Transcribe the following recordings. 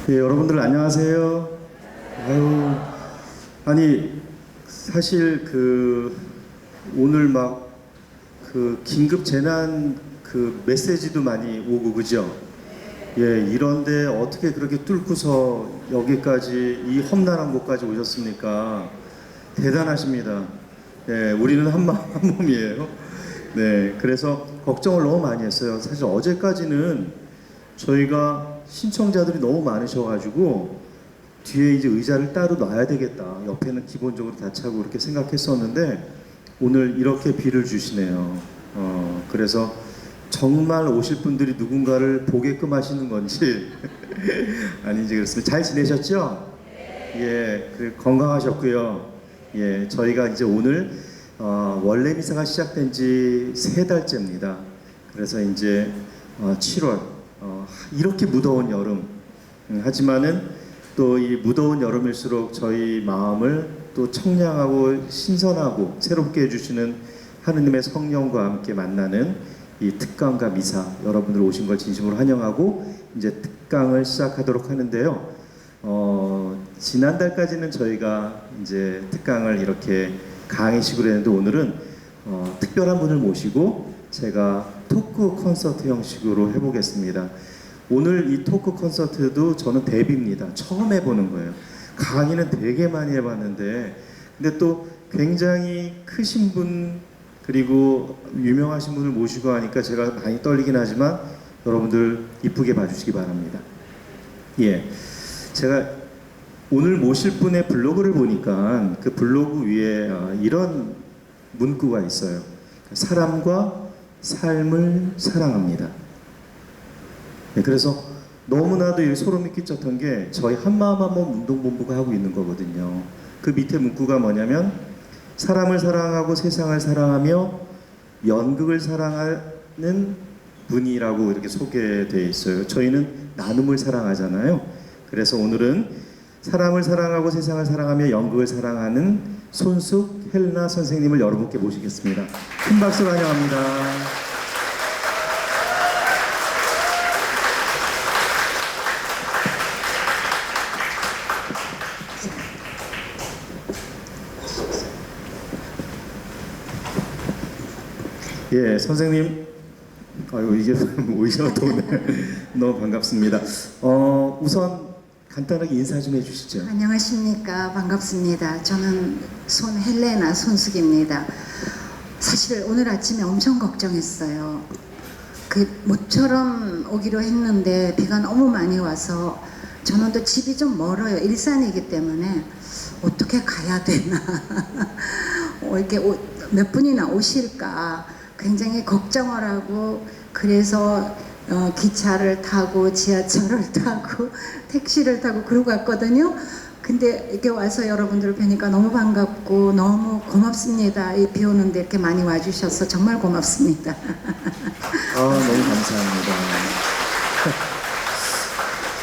예, 여러분들 안녕하세요. 아유, 아니 사실 오늘 막 긴급 재난 메시지도 많이 오고 그죠? 예, 이런데 어떻게 그렇게 뚫고서 여기까지 이 험난한 곳까지 오셨습니까? 대단하십니다. 예, 우리는 한 마음 한 몸이에요. 네, 그래서 걱정을 너무 많이 했어요. 사실 어제까지는 저희가 신청자들이 너무 많으셔가지고 뒤에 이제 의자를 따로 놔야 되겠다. 옆에는 기본적으로 다 차고 이렇게 생각했었는데 오늘 이렇게 비를 주시네요. 그래서 정말 오실 분들이 누군가를 보게끔 하시는 건지 아닌지 그렇습니다. 잘 지내셨죠? 예, 건강하셨고요. 예, 저희가 이제 오늘 원래 미사가 시작된 지 3달째입니다. 그래서 이제 7월 이렇게 무더운 여름 하지만은 또 이 무더운 여름일수록 저희 마음을 또 청량하고 신선하고 새롭게 해주시는 하느님의 성령과 함께 만나는 이 특강과 미사, 여러분들 오신 걸 진심으로 환영하고 이제 특강을 시작하도록 하는데요. 지난달까지는 저희가 이제 특강을 이렇게 강의식으로 했는데 오늘은 특별한 분을 모시고 제가 토크 콘서트 형식으로 해보겠습니다. 오늘 이 토크 콘서트도 저는 데뷔입니다. 처음 해보는 거예요. 강의는 되게 많이 해봤는데 근데 또 굉장히 크신 분 그리고 유명하신 분을 모시고 하니까 제가 많이 떨리긴 하지만 여러분들 이쁘게 봐주시기 바랍니다. 예, 제가 오늘 모실 분의 블로그를 보니까 그 블로그 위에 이런 문구가 있어요. 사람과 삶을 사랑합니다. 네, 그래서 너무나도 소름이 끼쳤던 게 저희 한마음 한몸 운동본부가 하고 있는 거거든요. 그 밑에 문구가 뭐냐면 사람을 사랑하고 세상을 사랑하며 연극을 사랑하는 분이라고 이렇게 소개되어 있어요. 저희는 나눔을 사랑하잖아요. 그래서 오늘은 사람을 사랑하고 세상을 사랑하며 연극을 사랑하는 손숙 헬나 선생님을 여러분께 모시겠습니다. 큰 박수로 환영합니다. 예, 선생님, 아유 이게 오이셔 도네. 너무 반갑습니다. 우선 간단하게 인사 좀 해주시죠. 안녕하십니까. 반갑습니다. 저는 헬레나 손숙입니다. 사실 오늘 아침에 엄청 걱정했어요. 모처럼 오기로 했는데 비가 너무 많이 와서 저는 또 집이 좀 멀어요. 일산이기 때문에 어떻게 가야 되나 이렇게 몇 분이나 오실까 굉장히 걱정을 하고 그래서 기차를 타고 지하철을 타고 택시를 타고 그러고 갔거든요. 근데 이렇게 와서 여러분들을 뵈니까 너무 반갑고 너무 고맙습니다. 이 비 오는데 이렇게 많이 와주셔서 정말 고맙습니다. 너무 감사합니다.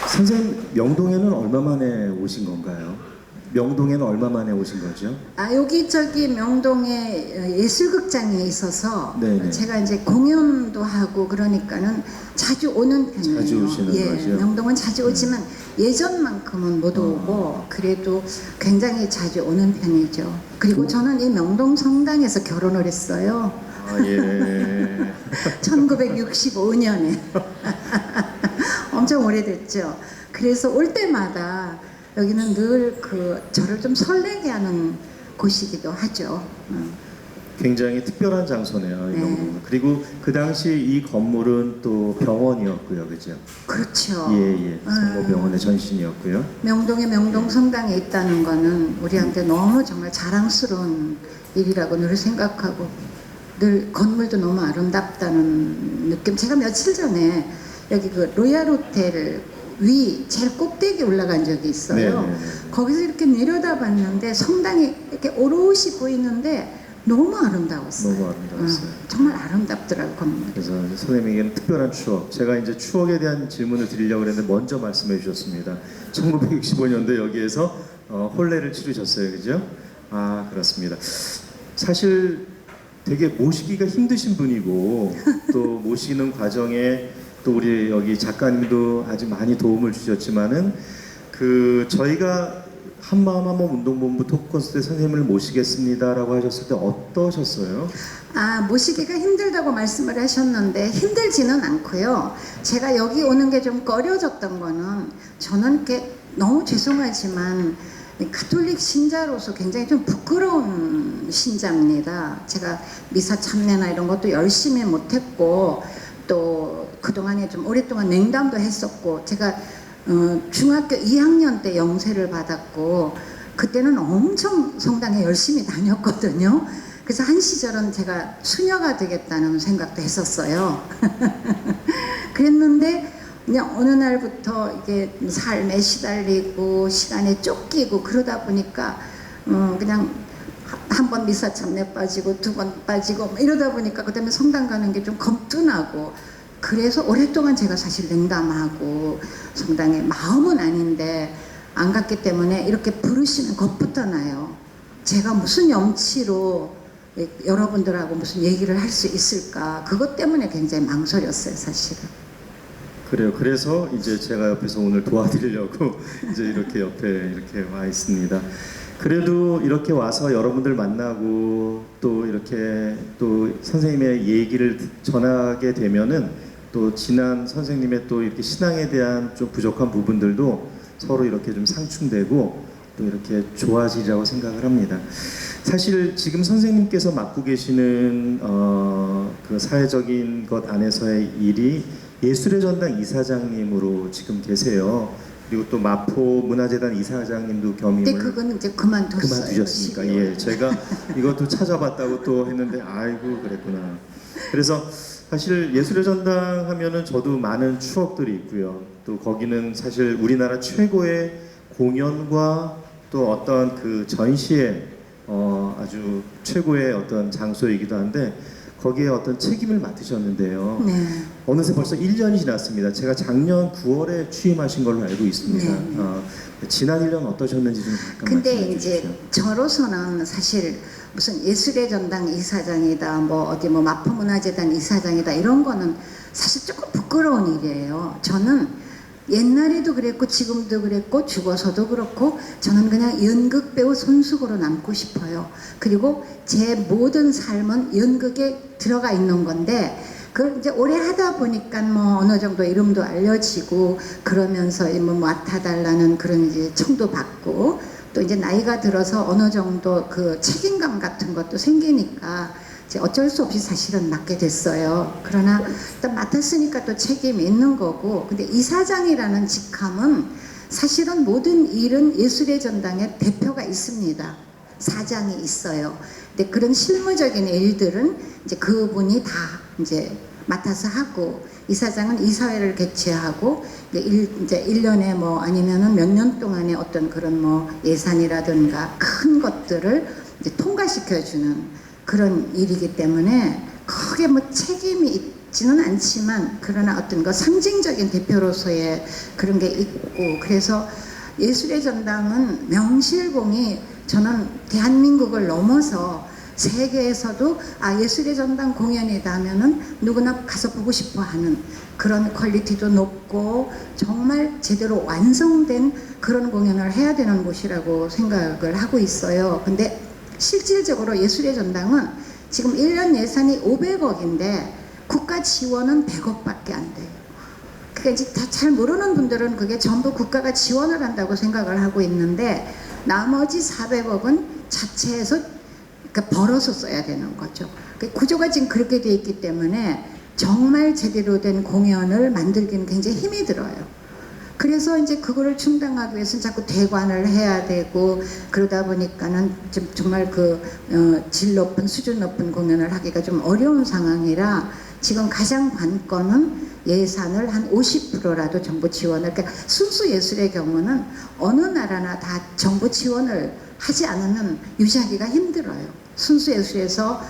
선생님, 명동에는 얼마 만에 오신 건가요? 명동에는 얼마 만에 오신 거죠? 여기 명동에 예술극장이 있어서 네네. 제가 이제 공연도 하고 그러니까는 자주 오는 편이에요. 자주 오시는 거죠? 명동은 자주 오지만 예전만큼은 못 오고 그래도 굉장히 자주 오는 편이죠. 그리고 저는 이 명동 성당에서 결혼을 했어요. 예. 1965년에 엄청 오래됐죠. 그래서 올 때마다 여기는 늘 저를 좀 설레게 하는 곳이기도 하죠. 굉장히 특별한 장소네요. 이 네. 명동은. 그리고 그 당시 이 건물은 또 병원이었고요, 그죠? 그렇죠. 예. 성모병원의 전신이었고요. 명동에 명동 성당에 있다는 거는 우리한테 너무 정말 자랑스러운 일이라고 늘 생각하고 늘 건물도 너무 아름답다는 느낌. 제가 며칠 전에 여기 로얄 호텔 제일 꼭대기에 올라간 적이 있어요. 네네네. 거기서 이렇게 내려다봤는데 성당이 이렇게 오롯이 보이는데 너무 아름다웠어요. 너무 아름다웠어요. 정말 아름답더라고요, 건물이. 그래서 선생님에게는 특별한 추억. 제가 이제 추억에 대한 질문을 드리려고 했는데 먼저 말씀해 주셨습니다. 1965년도 여기에서 혼례를 치르셨어요, 그죠? 그렇습니다. 사실 되게 모시기가 힘드신 분이고 또 모시는 과정에 또 우리 여기 작가님도 아주 많이 도움을 주셨지만은 그 저희가 한마음 한몸 운동본부 토크콘서트 선생님을 모시겠습니다라고 하셨을 때 어떠셨어요? 모시기가 힘들다고 말씀을 하셨는데 힘들지는 않고요. 제가 여기 오는 게 좀 꺼려졌던 거는 저는 이렇게 너무 죄송하지만 가톨릭 신자로서 굉장히 좀 부끄러운 신자입니다. 제가 미사 참례나 이런 것도 열심히 못했고 또 그동안에 좀 오랫동안 냉담도 했었고 제가 중학교 2학년 때 영세를 받았고 그때는 엄청 성당에 열심히 다녔거든요. 그래서 한 시절은 제가 수녀가 되겠다는 생각도 했었어요. 그랬는데 그냥 어느 날부터 이게 삶에 시달리고 시간에 쫓기고 그러다 보니까 그냥 한 번 미사 참례 빠지고 두 번 빠지고 이러다 보니까 그다음에 성당 가는 게 좀 겁도 나고 그래서 오랫동안 제가 사실 냉담하고 성당에 마음은 아닌데 안 갔기 때문에 이렇게 부르시는 것부터 나요. 제가 무슨 염치로 여러분들하고 무슨 얘기를 할 수 있을까 그것 때문에 굉장히 망설였어요 사실은. 그래요. 그래서 이제 제가 옆에서 오늘 도와드리려고 이제 이렇게 옆에 이렇게 와 있습니다. 그래도 이렇게 와서 여러분들 만나고 또 이렇게 또 선생님의 얘기를 전하게 되면은 또 지난 선생님의 또 이렇게 신앙에 대한 좀 부족한 부분들도 서로 이렇게 좀 상충되고 또 이렇게 좋아지리라고 생각을 합니다. 사실 지금 선생님께서 맡고 계시는 그 사회적인 것 안에서의 일이 예술의 전당 이사장님으로 지금 계세요. 그리고 또 마포 문화재단 이사장님도 겸임을. 근데 그건 이제 그만뒀어요. 그만두셨습니까? 예, 제가 이것도 찾아봤다고 또 했는데 아이고 그랬구나. 그래서 사실 예술의 전당 하면은 저도 많은 추억들이 있고요. 또 거기는 사실 우리나라 최고의 공연과 또 어떤 그 전시의 아주 최고의 어떤 장소이기도 한데 거기에 어떤 책임을 맡으셨는데요. 네. 어느새 벌써 1년이 지났습니다. 제가 작년 9월에 취임하신 걸로 알고 있습니다. 네. 지난 1년 어떠셨는지 좀 잠깐 근데 말씀해 이제 주십시오. 저로서는 사실 무슨 예술의 전당 이사장이다, 뭐 어디 뭐 마포문화재단 이사장이다 이런 거는 사실 조금 부끄러운 일이에요. 저는 옛날에도 그랬고 지금도 그랬고 죽어서도 그렇고 저는 그냥 연극 배우 손수고로 남고 싶어요. 그리고 제 모든 삶은 연극에 들어가 있는 건데 그걸 이제 오래 하다 보니까 뭐 어느 정도 이름도 알려지고 그러면서 뭐 맡아달라는 그런 이제 청도 받고 또 이제 나이가 들어서 어느 정도 그 책임감 같은 것도 생기니까 이제 어쩔 수 없이 사실은 맡게 됐어요. 그러나 일단 맡았으니까 또 책임이 있는 거고 근데 이사장이라는 직함은 사실은 모든 일은 예술의 전당에 대표가 있습니다. 사장이 있어요. 근데 그런 실무적인 일들은 이제 그분이 다 이제 맡아서 하고 이사장은 이사회를 개최하고 이제 1년에 뭐 아니면은 몇 년 동안의 어떤 그런 뭐 예산이라든가 큰 것들을 이제 통과시켜주는 그런 일이기 때문에 크게 뭐 책임이 있지는 않지만 그러나 어떤 거 상징적인 대표로서의 그런 게 있고 그래서 예술의 전당은 명실공히 저는 대한민국을 넘어서 세계에서도 예술의 전당 공연이다 하면은 누구나 가서 보고 싶어 하는 그런 퀄리티도 높고 정말 제대로 완성된 그런 공연을 해야 되는 곳이라고 생각을 하고 있어요. 근데 실질적으로 예술의 전당은 지금 1년 예산이 500억인데 국가 지원은 100억밖에 안 돼요. 그러니까 이제 다 잘 모르는 분들은 그게 전부 국가가 지원을 한다고 생각을 하고 있는데 나머지 400억은 자체에서 그러니까 벌어서 써야 되는 거죠. 구조가 지금 그렇게 돼 있기 때문에 정말 제대로 된 공연을 만들기는 굉장히 힘이 들어요. 그래서 이제 그거를 충당하기 위해서는 자꾸 대관을 해야 되고 그러다 보니까는 좀 정말 질 높은 수준 높은 공연을 하기가 좀 어려운 상황이라 지금 가장 관건은 예산을 한 50%라도 정부 지원을 그러니까 순수 예술의 경우는 어느 나라나 다 정부 지원을 하지 않으면 유지하기가 힘들어요. 순수 예술에서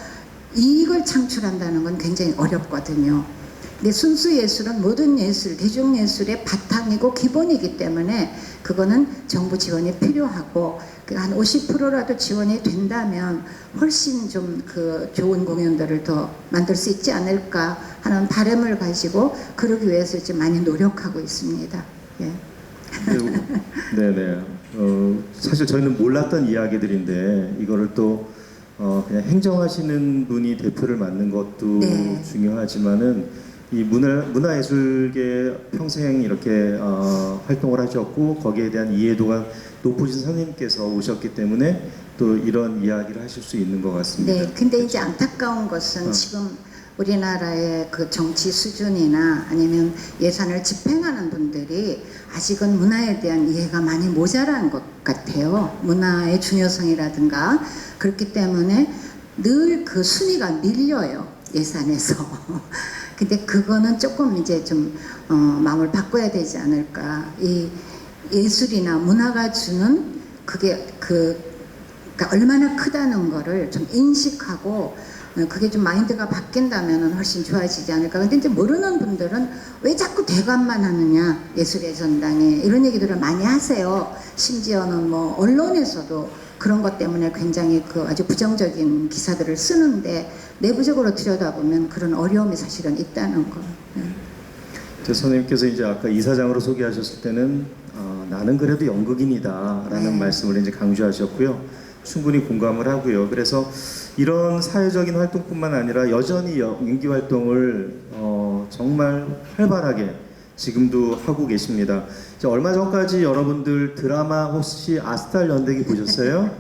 이익을 창출한다는 건 굉장히 어렵거든요. 근데 순수 예술은 모든 예술, 대중 예술의 바탕이고 기본이기 때문에 그거는 정부 지원이 필요하고 한 50%라도 지원이 된다면 훨씬 좀 그 좋은 공연들을 더 만들 수 있지 않을까 하는 바람을 가지고 그러기 위해서 지금 많이 노력하고 있습니다. 예. 네네. 사실 저희는 몰랐던 이야기들인데 이거를 또 그냥 행정하시는 분이 대표를 맡는 것도 네. 중요하지만은 이 문화예술계 평생 이렇게 활동을 하셨고 거기에 대한 이해도가 높으신 선생님께서 오셨기 때문에 또 이런 이야기를 하실 수 있는 것 같습니다. 네, 근데 이제 안타까운 것은 지금 우리나라의 그 정치 수준이나 아니면 예산을 집행하는 분들이 아직은 문화에 대한 이해가 많이 모자란 것 같아요. 문화의 중요성이라든가 그렇기 때문에 늘 그 순위가 밀려요, 예산에서. 근데 그거는 조금 이제 좀 마음을 바꿔야 되지 않을까. 이 예술이나 문화가 주는 그게 그러니까 얼마나 크다는 거를 좀 인식하고 그게 좀 마인드가 바뀐다면 훨씬 좋아지지 않을까. 근데 이제 모르는 분들은 왜 자꾸 대관만 하느냐, 예술의 전당에 이런 얘기들을 많이 하세요. 심지어는 뭐 언론에서도 그런 것 때문에 굉장히 그 아주 부정적인 기사들을 쓰는데 내부적으로 들여다보면 그런 어려움이 사실은 있다는 거. 선생님께서 이제 아까 이사장으로 소개하셨을 때는 나는 그래도 연극인이다라는 네. 말씀을 이제 강조하셨고요. 충분히 공감을 하고요. 그래서 이런 사회적인 활동뿐만 아니라 여전히 연기 활동을 정말 활발하게 지금도 하고 계십니다. 얼마 전까지 여러분들 드라마 혹시 아스탈 연대기 보셨어요?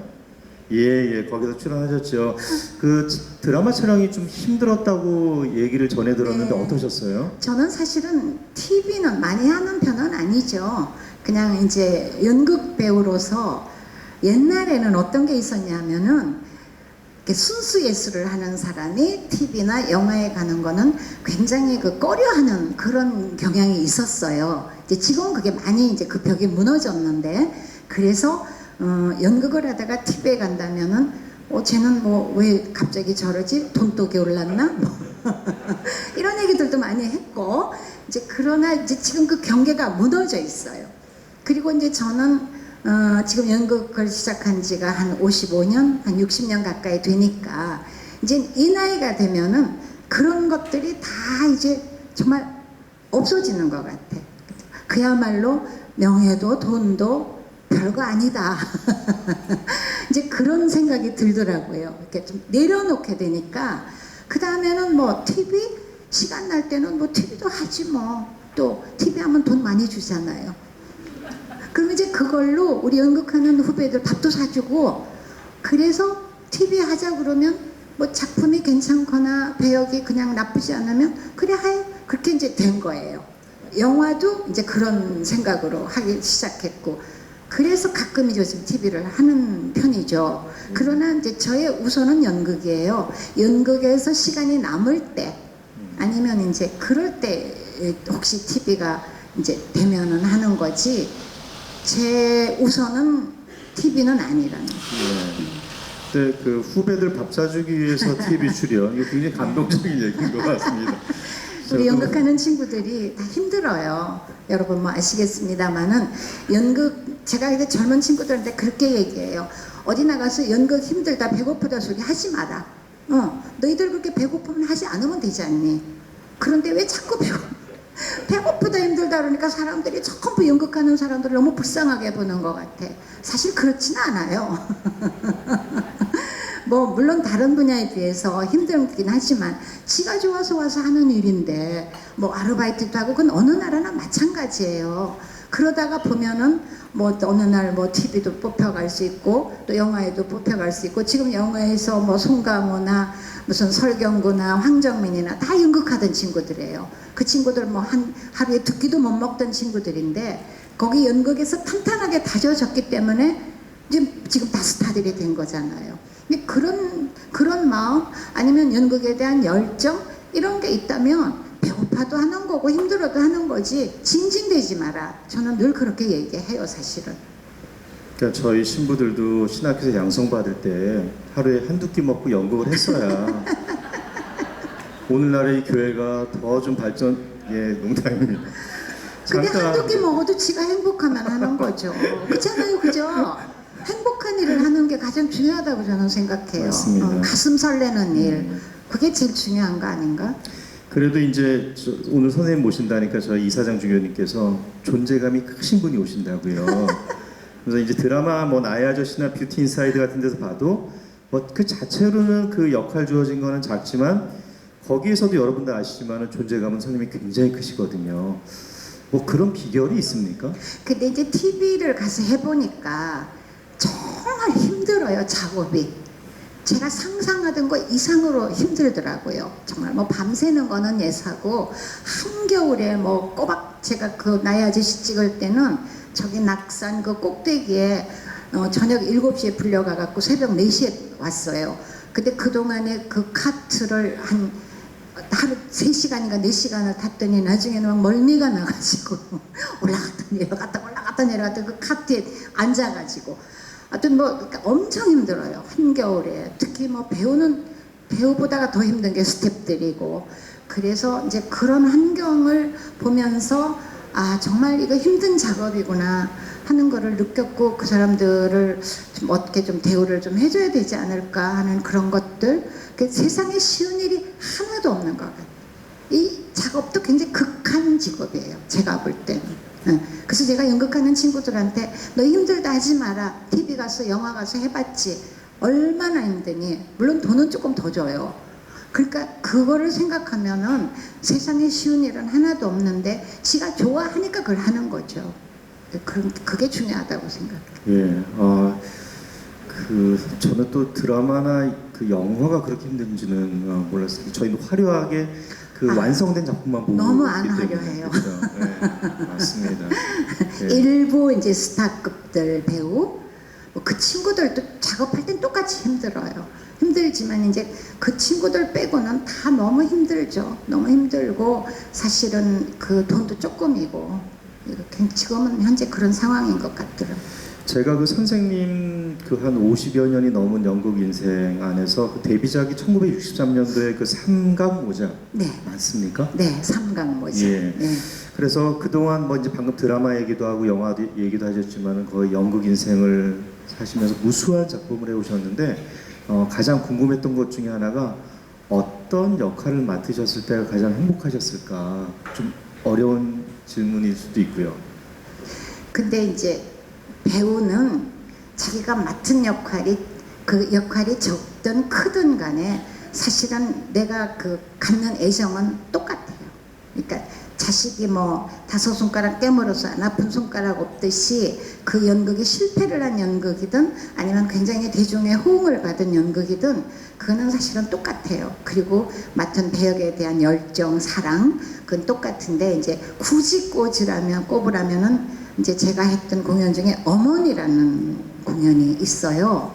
예, 거기서 출연하셨죠. 그 드라마 촬영이 좀 힘들었다고 얘기를 전해 들었는데 네. 어떠셨어요? 저는 사실은 TV는 많이 하는 편은 아니죠. 그냥 이제 연극 배우로서 옛날에는 어떤 게 있었냐면은 이렇게 순수 예술을 하는 사람이 TV나 영화에 가는 거는 굉장히 그 꺼려하는 그런 경향이 있었어요. 이제 지금은 그게 많이 이제 그 벽이 무너졌는데 그래서 연극을 하다가 TV에 간다면은 쟤는 뭐 왜 갑자기 저러지? 돈독이 올랐나? 뭐 이런 얘기들도 많이 했고 이제 그러나 이제 지금 그 경계가 무너져 있어요. 그리고 이제 저는 지금 연극을 시작한 지가 한 55년, 한 60년 가까이 되니까 이제 이 나이가 되면은 그런 것들이 다 이제 정말 없어지는 것 같아. 그야말로 명예도 돈도 별거 아니다. 이제 그런 생각이 들더라고요. 이렇게 좀 내려놓게 되니까 그 다음에는 뭐 TV 시간 날 때는 뭐 TV도 하지 뭐. 또 TV 하면 돈 많이 주잖아요. 그럼 이제 그걸로 우리 연극하는 후배들 밥도 사주고 그래서 TV 하자 그러면 뭐 작품이 괜찮거나 배역이 그냥 나쁘지 않으면 그래 해 그렇게 이제 된 거예요. 영화도 이제 그런 생각으로 하기 시작했고 그래서 가끔 이제 요즘 TV를 하는 편이죠. 그러나 이제 저의 우선은 연극이에요. 연극에서 시간이 남을 때 아니면 이제 그럴 때 혹시 TV가 이제 되면은 하는 거지. 제 우선은 TV는 아니라는. 네, 그 후배들 밥 사주기 위해서 TV 출연 이거 굉장히 감동적인 얘기인 것 같습니다. 우리 연극하는 친구들이 다 힘들어요. 여러분 뭐 아시겠습니다만은 연극 제가 이제 젊은 친구들한테 그렇게 얘기해요. 어디 나가서 연극 힘들다 배고프다 소리 하지 마라. 너희들 그렇게 배고프면 하지 않으면 되지 않니? 그런데 왜 자꾸 배고프다 힘들다 그러니까 사람들이 전부 연극하는 사람들을 너무 불쌍하게 보는 것 같아. 사실 그렇지는 않아요. 뭐 물론 다른 분야에 비해서 힘들긴 하지만 지가 좋아서 와서 하는 일인데 뭐 아르바이트도 하고 그건 어느 나라나 마찬가지예요. 그러다가 보면은 뭐 어느 날 뭐 TV도 뽑혀갈 수 있고 또 영화에도 뽑혀갈 수 있고 지금 영화에서 뭐 송강호나 무슨 설경구나 황정민이나 다 연극하던 친구들이에요. 그 친구들 뭐 하루에 두 끼도 못 먹던 친구들인데 거기 연극에서 탄탄하게 다져졌기 때문에 지금 다 스타들이 된 거잖아요. 근데 그런 마음 아니면 연극에 대한 열정 이런 게 있다면 배고파도 하는 거고 힘들어도 하는 거지 징징대지 마라. 저는 늘 그렇게 얘기해요 사실은. 그러니까 저희 신부들도 신학교에서 양성 받을 때 하루에 한두 끼 먹고 연극을 했어야 오늘날의 교회가 더 좀 발전, 예, 농담입니다. 근데 잠깐- 한두 끼 먹어도 지가 행복하면 하는 거죠. 그렇잖아요, 그죠? 행복한 일을 하는 게 가장 중요하다고 저는 생각해요. 맞습니다. 가슴 설레는 일, 그게 제일 중요한 거 아닌가? 그래도 이제 오늘 선생님 모신다니까 저희 이사장 주교님께서 존재감이 크신 분이 오신다고요. 그래서 이제 드라마 뭐 나의 아저씨나 뷰티 인사이드 같은 데서 봐도 뭐 그 자체로는 그 역할 주어진 거는 작지만 거기에서도 여러분들 아시지만은 존재감은 선생님이 굉장히 크시거든요. 뭐 그런 비결이 있습니까? 근데 이제 TV를 가서 해보니까 정말 힘들어요, 작업이. 제가 상상하던 거 이상으로 힘들더라고요. 정말 뭐 밤새는 거는 예사고, 한겨울에 뭐 꼬박 제가 그 나의 아저씨 찍을 때는 저기 낙산 그 꼭대기에 저녁 7시에 불려가갖고 새벽 4시에 왔어요. 근데 그동안에 그 카트를 한 하루 3시간인가 4시간을 탔더니 나중에는 막 멀미가 나가지고 올라갔다 내려갔다 올라갔다 내려갔다 그 카트에 앉아가지고 하여튼 뭐 그러니까 엄청 힘들어요. 한겨울에 특히 뭐 배우보다가 더 힘든 게 스태프들이고, 그래서 이제 그런 환경을 보면서 아 정말 이거 힘든 작업이구나 하는 거를 느꼈고, 그 사람들을 좀 어떻게 좀 대우를 좀 해줘야 되지 않을까 하는 그런 것들. 그 세상에 쉬운 일이 하나도 없는 것 같아요. 이 작업도 굉장히 극한 직업이에요, 제가 볼 때는. 그래서 제가 연극하는 친구들한테 너 힘들다 하지 마라, TV 가서 영화 가서 해봤지 얼마나 힘드니. 물론 돈은 조금 더 줘요. 그러니까 그거를 생각하면은 세상에 쉬운 일은 하나도 없는데 지가 좋아하니까 그걸 하는 거죠. 그게 중요하다고 생각해요. 예, 저는 또 드라마나 그 영화가 그렇게 힘든지는 몰랐어요. 저희는 화려하게 그 완성된 작품만 보고 너무 안 있기 때문에. 화려해요. 그렇죠? 네, 맞습니다. 예. 일부 이제 스타급들 배우, 그 친구들도 작업할 땐 똑같이 힘들어요. 힘들지만 이제 그 친구들 빼고는 다 너무 힘들죠. 너무 힘들고 사실은 그 돈도 조금이고, 지금은 현재 그런 상황인 것 같더라고요. 제가 그 선생님 그 한 50여 년이 넘은 연극 인생 안에서 그 데뷔작이 1963년도에 그 삼강모자 네, 맞습니까? 네, 삼강모자. 예. 네. 그래서 그동안 뭐 이제 방금 드라마 얘기도 하고 영화 얘기도 하셨지만은 거의 연극 인생을 사시면서 무수한 작품을 해오셨는데 가장 궁금했던 것 중에 하나가 어떤 역할을 맡으셨을 때가 가장 행복하셨을까? 좀 어려운 질문일 수도 있고요. 근데 이제 배우는 자기가 맡은 역할이 그 역할이 적든 크든 간에 사실은 내가 그 갖는 애정은 똑같아요. 그러니까 자식이 뭐 5손가락 깨물어서 안 아픈 손가락 없듯이 그 연극이 실패를 한 연극이든 아니면 굉장히 대중의 호응을 받은 연극이든 그거는 사실은 똑같아요. 그리고 맡은 배역에 대한 열정, 사랑, 그건 똑같은데 이제 굳이 꼽으라면은 이제 제가 했던 공연 중에 어머니라는 공연이 있어요.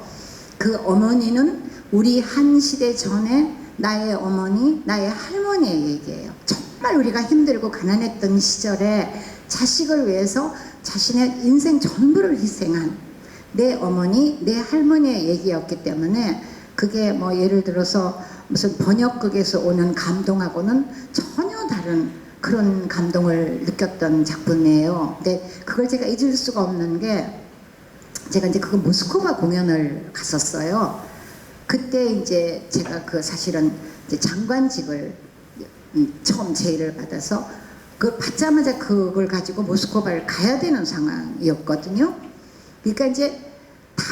그 어머니는 우리 한 시대 전에 나의 어머니, 나의 할머니의 얘기예요. 정말 우리가 힘들고 가난했던 시절에 자식을 위해서 자신의 인생 전부를 희생한 내 어머니, 내 할머니의 얘기였기 때문에 그게 뭐 예를 들어서 무슨 번역극에서 오는 감동하고는 전혀 다른 그런 감동을 느꼈던 작품이에요. 근데 그걸 제가 잊을 수가 없는 게 제가 이제 그 모스크바 공연을 갔었어요. 그때 이제 제가 그 사실은 이제 장관직을 처음 제의를 받아서 그걸 받자마자 그걸 가지고 모스크바를 가야 되는 상황이었거든요. 그러니까 이제 다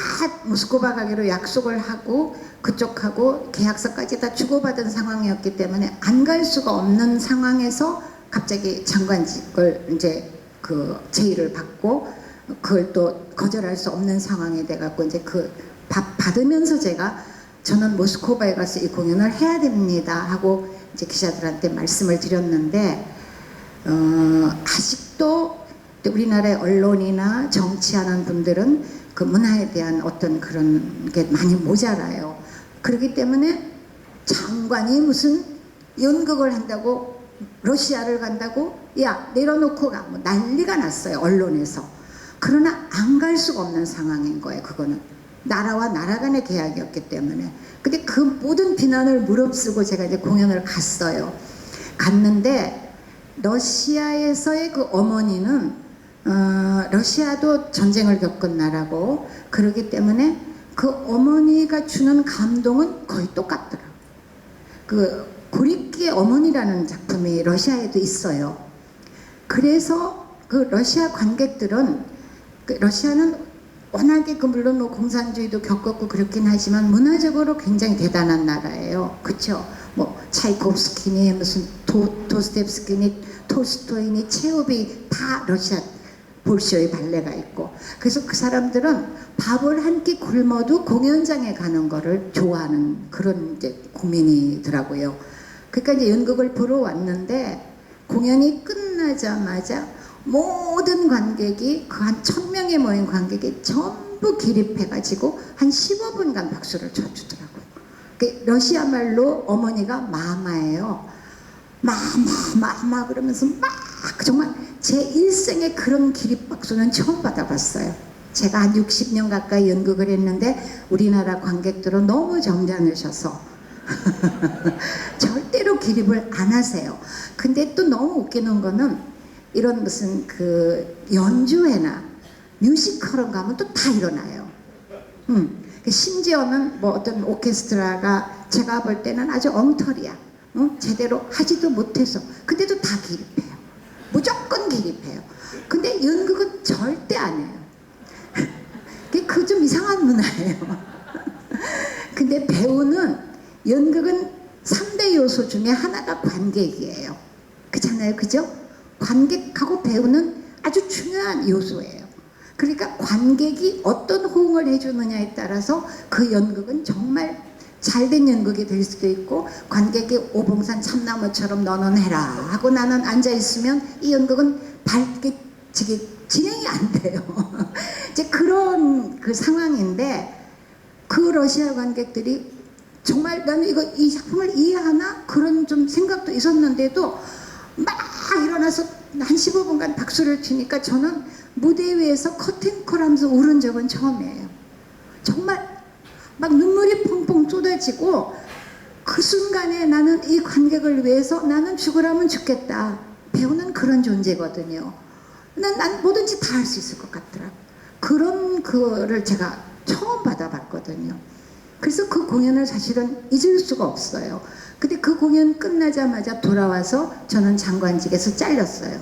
모스크바 가기로 약속을 하고 그쪽하고 계약서까지 다 주고받은 상황이었기 때문에 안 갈 수가 없는 상황에서 갑자기 장관직을 이제 그 제의를 받고 그걸 또 거절할 수 없는 상황이 돼갖고 이제 그 받으면서 제가 저는 모스크바에 가서 이 공연을 해야 됩니다 하고 이제 기자들한테 말씀을 드렸는데 아직도 우리나라의 언론이나 정치하는 분들은 그 문화에 대한 어떤 그런 게 많이 모자라요. 그렇기 때문에 장관이 무슨 연극을 한다고 러시아를 간다고 야 내려놓고 가 뭐 난리가 났어요 언론에서. 그러나 안 갈 수가 없는 상황인 거예요. 그거는 나라와 나라 간의 계약이었기 때문에. 근데 그 모든 비난을 무릅쓰고 제가 이제 공연을 갔어요. 갔는데 러시아에서의 그 어머니는 러시아도 전쟁을 겪은 나라고 그러기 때문에 그 어머니가 주는 감동은 거의 똑같더라고요. 그 고립기의 어머니라는 작품이 러시아에도 있어요. 그래서 그 러시아 관객들은 그 러시아는 워낙에 그 물론 뭐 공산주의도 겪었고 그렇긴 하지만 문화적으로 굉장히 대단한 나라예요. 그렇죠? 뭐 차이콥스키니 무슨 도스토옙스키니 톨스토이니 체오비 다 러시아 볼쇼이 발레가 있고 그래서 그 사람들은 밥을 한 끼 굶어도 공연장에 가는 거를 좋아하는 그런 이제 국민이더라고요. 그러니까 이제 연극을 보러 왔는데 공연이 끝나자마자 모든 관객이 그 한 1000명에 모인 관객이 전부 기립해가지고 한 15분간 박수를 쳐주더라고요. 러시아 말로 어머니가 마마예요. 마마 그러면서 막 정말 제 일생에 그런 기립박수는 처음 받아봤어요. 제가 한 60년 가까이 연극을 했는데 우리나라 관객들은 너무 점잖으셔서 절대로 기립을 안 하세요. 근데 또 너무 웃기는 거는 이런 무슨 그 연주회나 뮤지컬을 가면 또 다 일어나요. 심지어는 뭐 어떤 오케스트라가 제가 볼 때는 아주 엉터리야. 제대로 하지도 못해서 근데도 다 기립해요. 무조건 기립해요. 근데 연극은 절대 안 해요. 그 좀 이상한 문화예요. 근데 배우는 연극은 3대 요소 중에 하나가 관객이에요. 그렇잖아요. 그죠? 관객하고 배우는 아주 중요한 요소예요. 그러니까 관객이 어떤 호응을 해주느냐에 따라서 그 연극은 정말 잘된 연극이 될 수도 있고 관객이 오봉산 참나무처럼 너는 해라 하고 나는 앉아있으면 이 연극은 밝게 진행이 안 돼요. 이제 그런 그 상황인데 그 러시아 관객들이 정말 나는 이 작품을 이해하나 그런 좀 생각도 있었는데도 막 일어나서 한 15분간 박수를 치니까 저는 무대 위에서 커튼콜 하면서 울은 적은 처음이에요. 정말 막 눈물이 펑펑 쏟아지고 그 순간에 나는 이 관객을 위해서 나는 죽으라면 죽겠다. 배우는 그런 존재거든요. 난 뭐든지 다 할 수 있을 것 같더라. 그런 거를 제가 처음 받아봤거든요. 그래서 그 공연을 사실은 잊을 수가 없어요. 근데 그 공연 끝나자마자 돌아와서 저는 장관직에서 잘렸어요.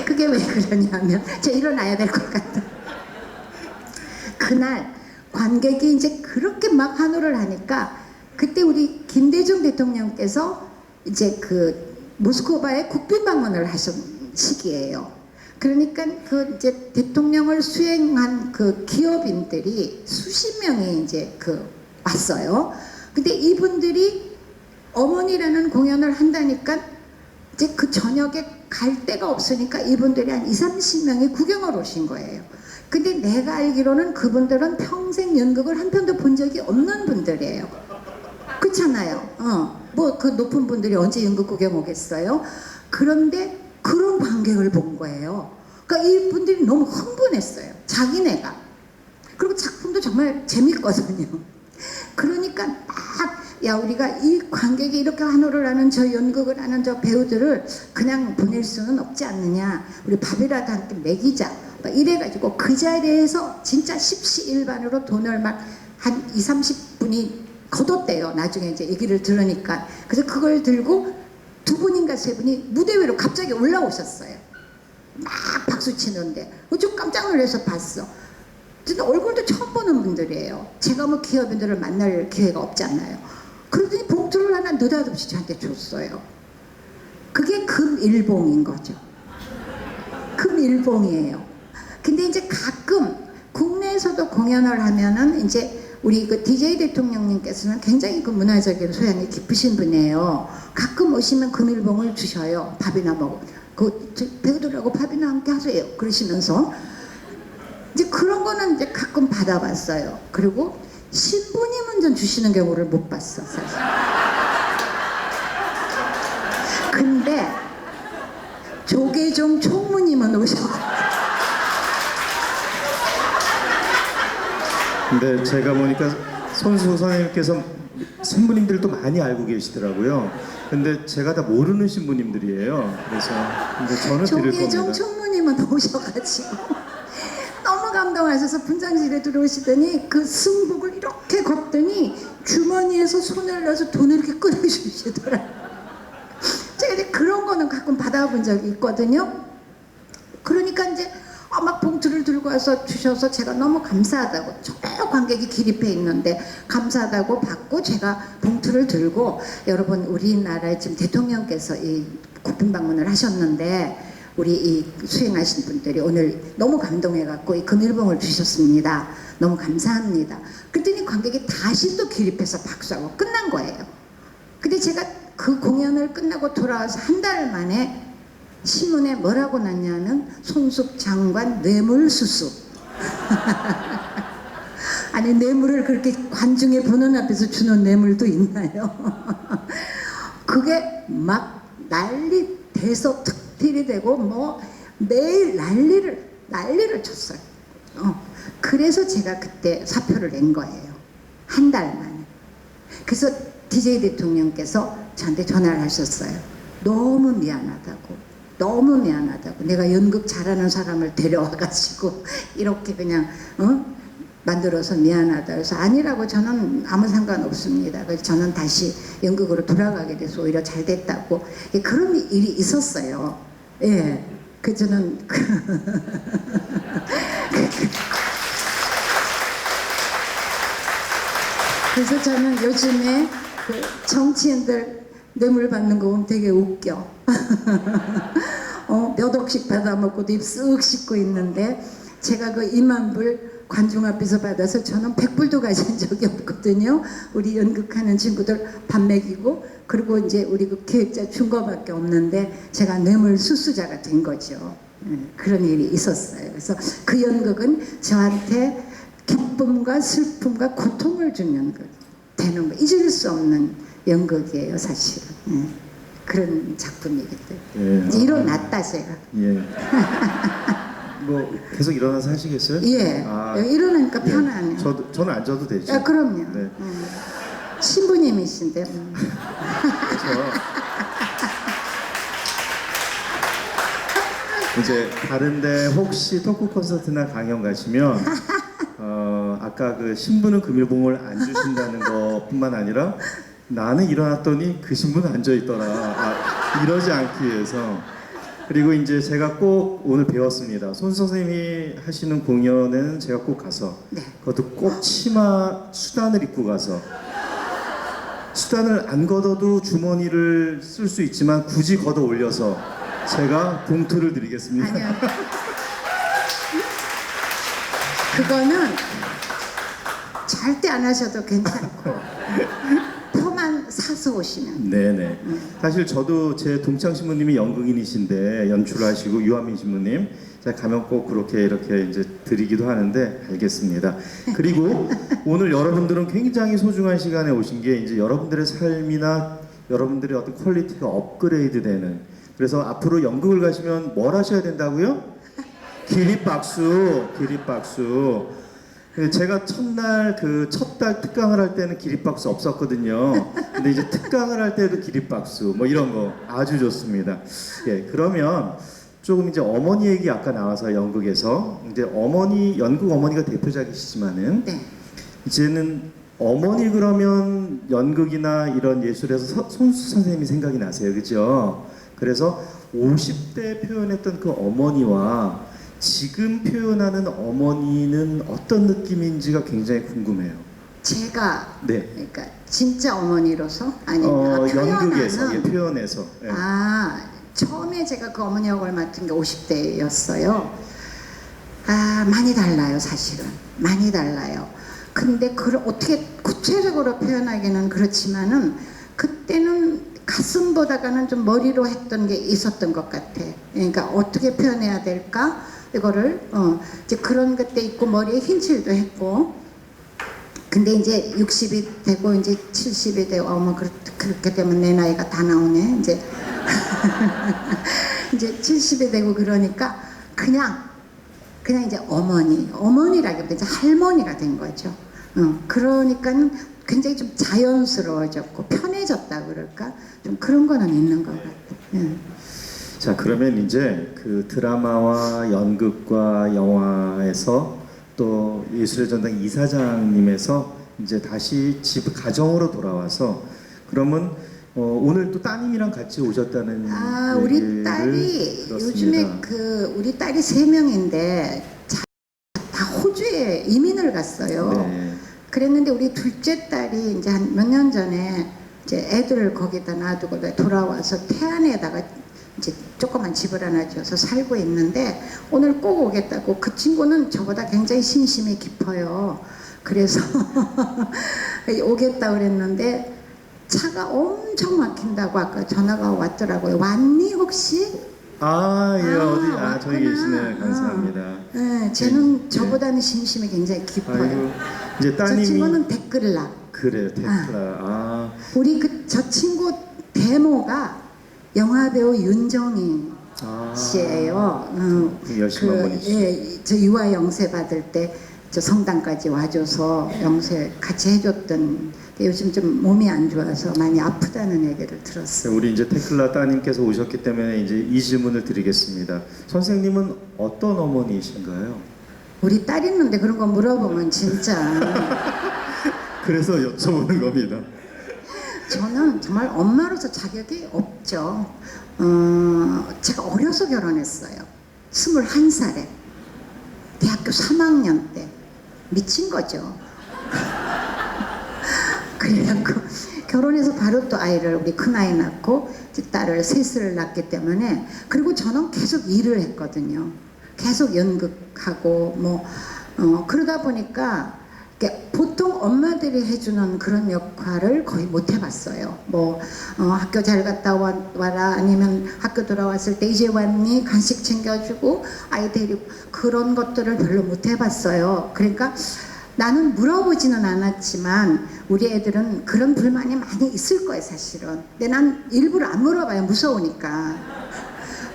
그게 왜 그러냐면 제가 일어나야 될 것 같아. 그날 관객이 이제 그렇게 막 환호를 하니까 그때 우리 김대중 대통령께서 이제 그 모스크바에 국빈 방문을 하신 시기예요. 그러니까 그 이제 대통령을 수행한 그 기업인들이 수십 명이 이제 그 왔어요. 근데 이분들이 어머니라는 공연을 한다니까 이제 그 저녁에 갈 데가 없으니까 이분들이 한 30명이 구경을 오신 거예요. 근데 내가 알기로는 그분들은 평생 연극을 한 편도 본 적이 없는 분들이에요. 그렇잖아요. 뭐 그 높은 분들이 언제 연극 구경 오겠어요? 그런데 그런 관객을 본 거예요. 그러니까 이분들이 너무 흥분했어요. 자기네가. 그리고 작품도 정말 재밌거든요. 그러니까 막 야 우리가 이 관객이 이렇게 환호를 하는 저 연극을 하는 저 배우들을 그냥 보낼 수는 없지 않느냐. 우리 밥이라도 함께 먹이자. 막 이래가지고 그 자리에서 진짜 십시일반으로 돈을 막 한 20-30분이 걷었대요. 나중에 이제 얘기를 들으니까. 그래서 그걸 들고 2분인가 3분이 무대 위로 갑자기 올라오셨어요. 막 박수 치는데 좀 깜짝 놀라서 봤어. 진짜 얼굴도 처음 보는 분들이에요. 제가 뭐 기업인들을 만날 기회가 없잖아요. 그러더니 봉투를 하나 느닷없이 저한테 줬어요. 그게 금일봉인 거죠. 금일봉이에요. 근데 이제 가끔 국내에서도 공연을 하면은 이제 우리 그 DJ 대통령님께서는 굉장히 그 문화적인 소양이 깊으신 분이에요. 가끔 오시면 금일봉을 주셔요. 밥이나 먹고 그 배우들하고 밥이나 함께 하세요. 그러시면서 이제 그런 거는 이제 가끔 받아봤어요. 그리고 신부님은 전 주시는 경우를 못 봤어 사실. 근데 조계종 총무님은 오셨고 근데 제가 보니까 손수 선생님께서 신부님들도 많이 알고 계시더라고요. 근데 제가 다 모르는 신부님들이에요. 그래서 근데 저는 드릴 조계종 겁니다. 총무님은 오셔가지고 너무 감동하셔서 분장실에 들어오시더니 그 승복을 이렇게 걷더니 주머니에서 손을 넣어서 돈을 이렇게 꺼내주시더라고요. 제가 이제 그런 거는 가끔 받아본 적이 있거든요. 그러니까 이제 막 봉투를 들고 와서 주셔서 제가 너무 감사하다고, 저 관객이 기립해 있는데 감사하다고 받고, 제가 봉투를 들고, 여러분 우리나라에 지금 대통령께서 이 국빈 방문을 하셨는데 우리 이 수행하신 분들이 오늘 너무 감동해갖고 이 금일봉을 주셨습니다. 너무 감사합니다. 그랬더니 관객이 다시 또 기립해서 박수하고 끝난 거예요. 근데 제가 그 공연을 끝나고 돌아와서 한 달 만에 신문에 뭐라고 났냐면 손숙 장관 뇌물수수. 아니 뇌물을 그렇게 관중의 보는 앞에서 주는 뇌물도 있나요? 그게 막 난리 대서특필이 되고 뭐 매일 난리를 쳤어요. 그래서 제가 그때 사표를 낸 거예요. 한 달 만에. 그래서 DJ 대통령께서 저한테 전화를 하셨어요. 너무 미안하다고. 내가 연극 잘하는 사람을 데려와가지고 이렇게 그냥 만들어서 미안하다. 그래서 아니라고, 저는 아무 상관없습니다. 그래서 저는 다시 연극으로 돌아가게 돼서 오히려 잘 됐다고. 그런 일이 있었어요. 예. 그 저는 그래서 저는 요즘에 그 정치인들 뇌물 받는 거 보면 되게 웃겨. 몇 억씩 받아먹고도 입 쓱 씻고 있는데, 제가 그 2만 불 관중 앞에서 받아서 저는 100불도 가진 적이 없거든요. 우리 연극하는 친구들 밥 먹이고, 그리고 이제 우리 그 기획자 준 거밖에 없는데 제가 뇌물 수수자가 된 거죠. 그런 일이 있었어요. 그래서 그 연극은 저한테 기쁨과 슬픔과 고통을 준 연극 되는 거, 잊을 수 없는 연극이에요, 사실은. 그런 작품이기 때문에. 예. 일어났다 제가. 예. 뭐 계속 일어나서 하시겠어요? 예. 일어나니까 예. 편하네요. 저는 앉아도 되죠. 아, 그럼요. 네. 신부님이신데. 그래서 이제 다른데 혹시 토크 콘서트나 강연 가시면 아까 그 신부는 금일봉을 안 주신다는 것뿐만 아니라 나는 일어났더니 그 신부는 앉아 있더라. 이러지 않기 위해서. 그리고 이제 제가 꼭 오늘 배웠습니다. 손 선생님이 하시는 공연에는 제가 꼭 가서, 네. 그것도 꼭 치마 수단을 입고 가서, 수단을 안 걷어도 주머니를 쓸 수 있지만 굳이 걷어 올려서 제가 봉투를 드리겠습니다. 아니요. 그거는 절대 안 하셔도 괜찮고 표만 사서 오시면. 네네. 사실 저도 제 동창 신부님이 연극인이신데 연출을 하시고, 유한민 신부님, 제가 가면 꼭 그렇게 이렇게 이제 드리기도 하는데 알겠습니다. 그리고 오늘 여러분들은 굉장히 소중한 시간에 오신 게, 이제 여러분들의 삶이나 여러분들의 어떤 퀄리티가 업그레이드되는. 그래서 앞으로 연극을 가시면 뭘 하셔야 된다고요? 기립박수. 제가 첫날 그 첫 달 특강을 할 때는 기립박수 없었거든요. 근데 이제 특강을 할 때도 기립박수 뭐 이런 거 아주 좋습니다. 예, 그러면 조금 이제 어머니 얘기 아까 나와서 연극에서 이제 연극 어머니가 대표작이시지만은 네. 이제는 어머니 그러면 연극이나 이런 예술에서 손수 선생님이 생각이 나세요, 그죠? 그래서 50대 표현했던 그 어머니와 지금 표현하는 어머니는 어떤 느낌인지가 굉장히 궁금해요. 제가 네. 그러니까 진짜 어머니로서 아니면 연극에서, 예, 표현에서. 예. 처음에 제가 그 어머니 역을 맡은 게 50대였어요. 많이 달라요, 사실은. 많이 달라요. 근데 그걸 어떻게 구체적으로 표현하기는 그렇지만은 그때는 가슴보다가는 좀 머리로 했던 게 있었던 것 같아. 그러니까 어떻게 표현해야 될까? 이거를 이제 그런 것도 있고, 머리에 흰칠도 했고. 근데 이제 60이 되고 이제 70이 되고 그렇게 되면 내 나이가 다 나오네. 이제 이제 70이 되고 그러니까 그냥 그냥 이제 어머니라기보다 이제 할머니가 된 거죠. 그러니까 굉장히 좀 자연스러워졌고 편해졌다 그럴까? 좀 그런 거는 있는 것 같아요. 예. 자, 그러면 이제 그 드라마와 연극과 영화에서 또 예술의 전당 이사장님에서 이제 다시 집 가정으로 돌아와서 그러면 오늘 또 따님이랑 같이 오셨다는 우리 얘기를 딸이 들었습니다. 요즘에 우리 딸이 3명인데 다 호주에 이민을 갔어요. 네. 그랬는데 우리 둘째 딸이 이제 한 몇 년 전에 이제 애들을 거기다 놔두고 돌아와서 태안에다가 이제 조그만 집을 하나 지어서 살고 있는데 오늘 꼭 오겠다고. 그 친구는 저보다 굉장히 신심이 깊어요. 그래서 오겠다 그랬는데 차가 엄청 막힌다고 아까 전화가 왔더라고요. 왔니 혹시? 예, 어디 저기 왔구나. 계시네. 감사합니다. 네, 쟤는 네. 저보다는 신심이 굉장히 깊어요. 아이고, 이제 저 따님이 친구는 댓글락. 그래요, 테크라. 우리 저 친구 데모가 영화배우 윤정희 씨예요. 열심히 어머니시죠. 예, 저 유아 영세 받을 때 저 성당까지 와줘서 영세 같이 해줬던. 요즘 좀 몸이 안 좋아서 많이 아프다는 얘기를 들었어요. 우리 이제 테클라 따님께서 오셨기 때문에 이제 이 질문을 드리겠습니다. 선생님은 어떤 어머니이신가요? 우리 딸 있는데 그런 거 물어보면 진짜 그래서 여쭤보는 겁니다. 저는 정말 엄마로서 자격이 없죠. 제가 어려서 결혼했어요. 21살에 대학교 3학년 때 미친 거죠. 그래갖고 결혼해서 바로 또 아이를 우리 큰아이 낳고 이제 딸을 셋을 낳기 때문에. 그리고 저는 계속 일을 했거든요. 계속 연극하고 그러다 보니까 보통 엄마들이 해주는 그런 역할을 거의 못 해봤어요. 학교 잘 갔다 와라, 아니면 학교 돌아왔을 때 이제 왔니? 간식 챙겨주고 아이 데리고, 그런 것들을 별로 못 해봤어요. 그러니까 나는 물어보지는 않았지만 우리 애들은 그런 불만이 많이 있을 거예요, 사실은. 근데 난 일부러 안 물어봐요. 무서우니까.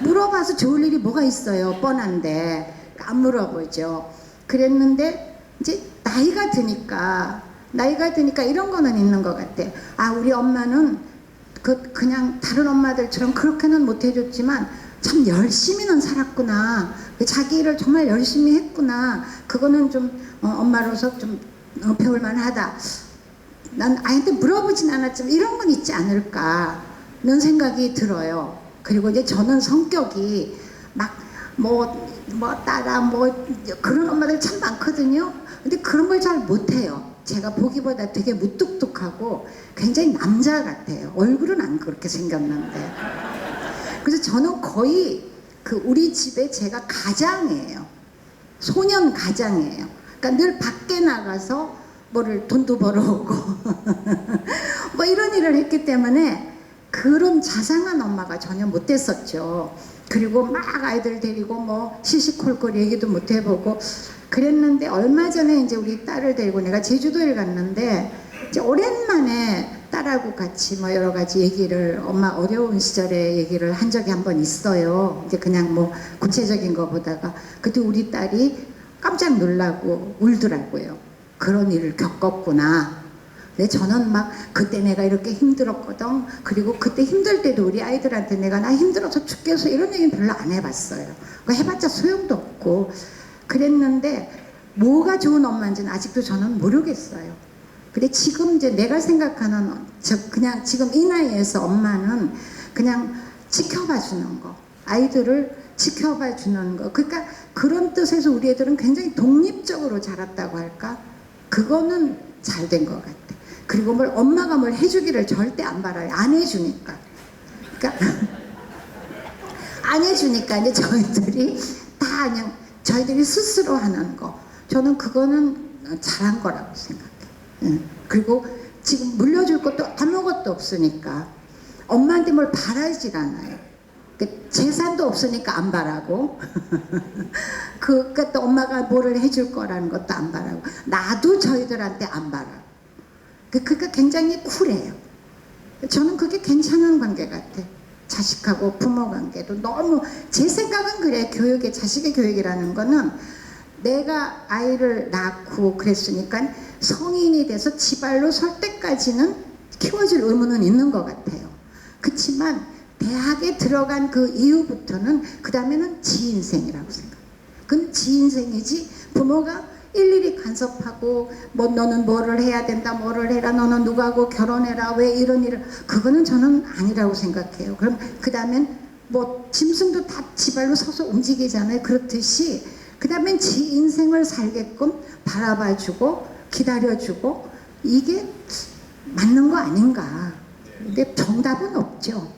물어봐서 좋을 일이 뭐가 있어요, 뻔한데. 안 물어보죠. 그랬는데 이제 나이가 드니까 이런 거는 있는 것 같아. 우리 엄마는 그냥 다른 엄마들처럼 그렇게는 못 해줬지만 참 열심히는 살았구나. 자기 일을 정말 열심히 했구나. 그거는 좀 엄마로서 좀 배울만하다. 난 아이한테 물어보진 않았지만 이런 건 있지 않을까는 생각이 들어요. 그리고 이제 저는 성격이 막 따라 그런 엄마들 참 많거든요. 근데 그런 걸 잘 못해요. 제가 보기보다 되게 무뚝뚝하고 굉장히 남자 같아요. 얼굴은 안 그렇게 생겼는데. 그래서 저는 거의 우리 집에 제가 가장이에요. 소년 가장이에요. 그러니까 늘 밖에 나가서 돈도 벌어오고 이런 일을 했기 때문에 그런 자상한 엄마가 전혀 못 됐었죠. 그리고 막 아이들 데리고 시시콜콜 얘기도 못 해보고 그랬는데, 얼마 전에 이제 우리 딸을 데리고 내가 제주도에 갔는데 이제 오랜만에 딸하고 같이 여러 가지 얘기를, 엄마 어려운 시절의 얘기를 한 적이 한 번 있어요. 이제 그냥 구체적인 거 보다가 그때 우리 딸이 깜짝 놀라고 울더라고요. 그런 일을 겪었구나. 근데 저는 그때 내가 이렇게 힘들었거든. 그리고 그때 힘들 때도 우리 아이들한테 내가 나 힘들어서 죽겠어 이런 얘기는 별로 안 해봤어요. 해봤자 소용도 없고 그랬는데, 뭐가 좋은 엄마인지는 아직도 저는 모르겠어요. 근데 지금 이제 내가 생각하는 그냥 지금 이 나이에서 엄마는 그냥 지켜봐 주는 거, 아이들을 지켜봐 주는 거. 그러니까 그런 뜻에서 우리 애들은 굉장히 독립적으로 자랐다고 할까? 그거는 잘 된 것 같아. 그리고 엄마가 뭘 해주기를 절대 안 바라요. 안 해주니까. 그러니까 안 해주니까 이제 저희들이 다 그냥 저희들이 스스로 하는 거. 저는 그거는 잘한 거라고 생각해요. 그리고 지금 물려줄 것도 아무것도 없으니까 엄마한테 뭘 바라질 않아요. 재산도 없으니까 안 바라고 그러니까 또 엄마가 뭐를 해줄 거라는 것도 안 바라고, 나도 저희들한테 안 바라고. 그러니까 굉장히 쿨해요. 저는 그게 괜찮은 관계 같아. 자식하고 부모 관계도 너무, 제 생각은 그래. 자식의 교육이라는 거는 내가 아이를 낳고 그랬으니까 성인이 돼서 지발로 설 때까지는 키워줄 의무는 있는 것 같아요. 그렇지만 대학에 들어간 그 이후부터는 그 다음에는 지 인생이라고 생각해요. 그건 지 인생이지 부모가 일일이 간섭하고 뭐 너는 뭐를 해야 된다, 뭐를 해라, 너는 누구하고 결혼해라, 왜 이런 일을, 그거는 저는 아니라고 생각해요. 그럼 그 다음엔 뭐 짐승도 다 지발로 서서 움직이잖아요. 그렇듯이 그 다음엔 지 인생을 살게끔 바라봐주고 기다려주고, 이게 맞는 거 아닌가. 근데 정답은 없죠.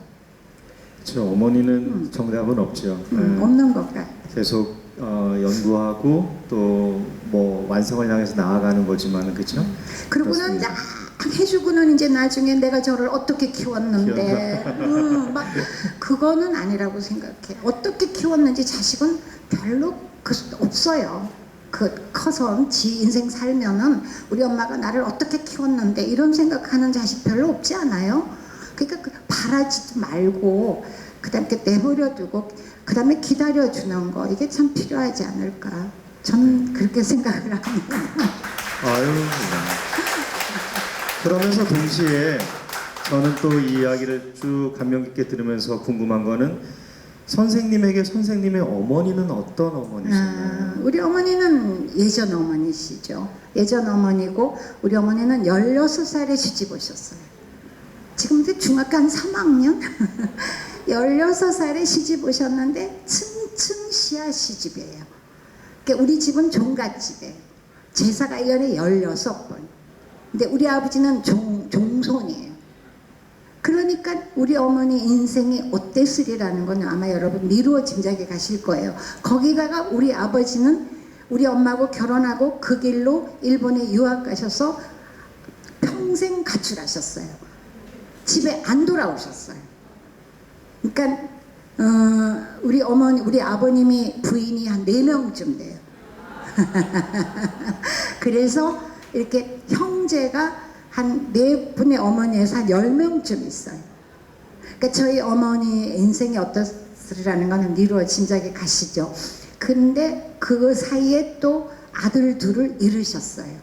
그렇죠. 어머니는 정답은 없죠. 네. 없는 것 같아요. 계속 연구하고 또 뭐 완성을 향해서 나아가는 거지만, 그렇죠? 그러고는 쫙 해주고는 이제 나중에 내가 저를 어떻게 키웠는데 막 그거는 아니라고 생각해. 어떻게 키웠는지 자식은 별로 없어요. 그 커서 지 인생 살면은 우리 엄마가 나를 어떻게 키웠는데 이런 생각하는 자식 별로 없지 않아요? 그러니까 바라지 말고 그다음에 내버려두고 그다음에 기다려주는 거, 이게 참 필요하지 않을까. 전 그렇게 생각을 합니다. 아유. 네. 그러면서 동시에 저는 또 이 이야기를 쭉 감명 깊게 들으면서 궁금한 거는, 선생님에게 선생님의 어머니는 어떤 어머니신가요? 우리 어머니는 예전 어머니시죠. 예전 어머니고, 우리 어머니는 16살에 시집 오셨어요. 지금 이제 중학교 한 3학년? 16살에 시집 오셨는데 층층시야 시집이에요. 그러니까 우리 집은 종갓집이에요. 제사가 1년에 16번. 근데 우리 아버지는 종손이에요. 그러니까 우리 어머니 인생이 어땠으리라는 건 아마 여러분 미루어 짐작해 가실 거예요. 거기다가 우리 아버지는 우리 엄마하고 결혼하고 그 길로 일본에 유학 가셔서 평생 가출하셨어요. 집에 안 돌아오셨어요. 그러니까 우리 어머니, 우리 아버님이 부인이 한 4명쯤 돼요. 그래서 이렇게 형제가 한 4분의 어머니에서 한 10명쯤 있어요. 그러니까 저희 어머니 인생이 어떻으리라는 거는 미루어 짐작이 가시죠. 근데 그 사이에 또 아들 둘을 잃으셨어요.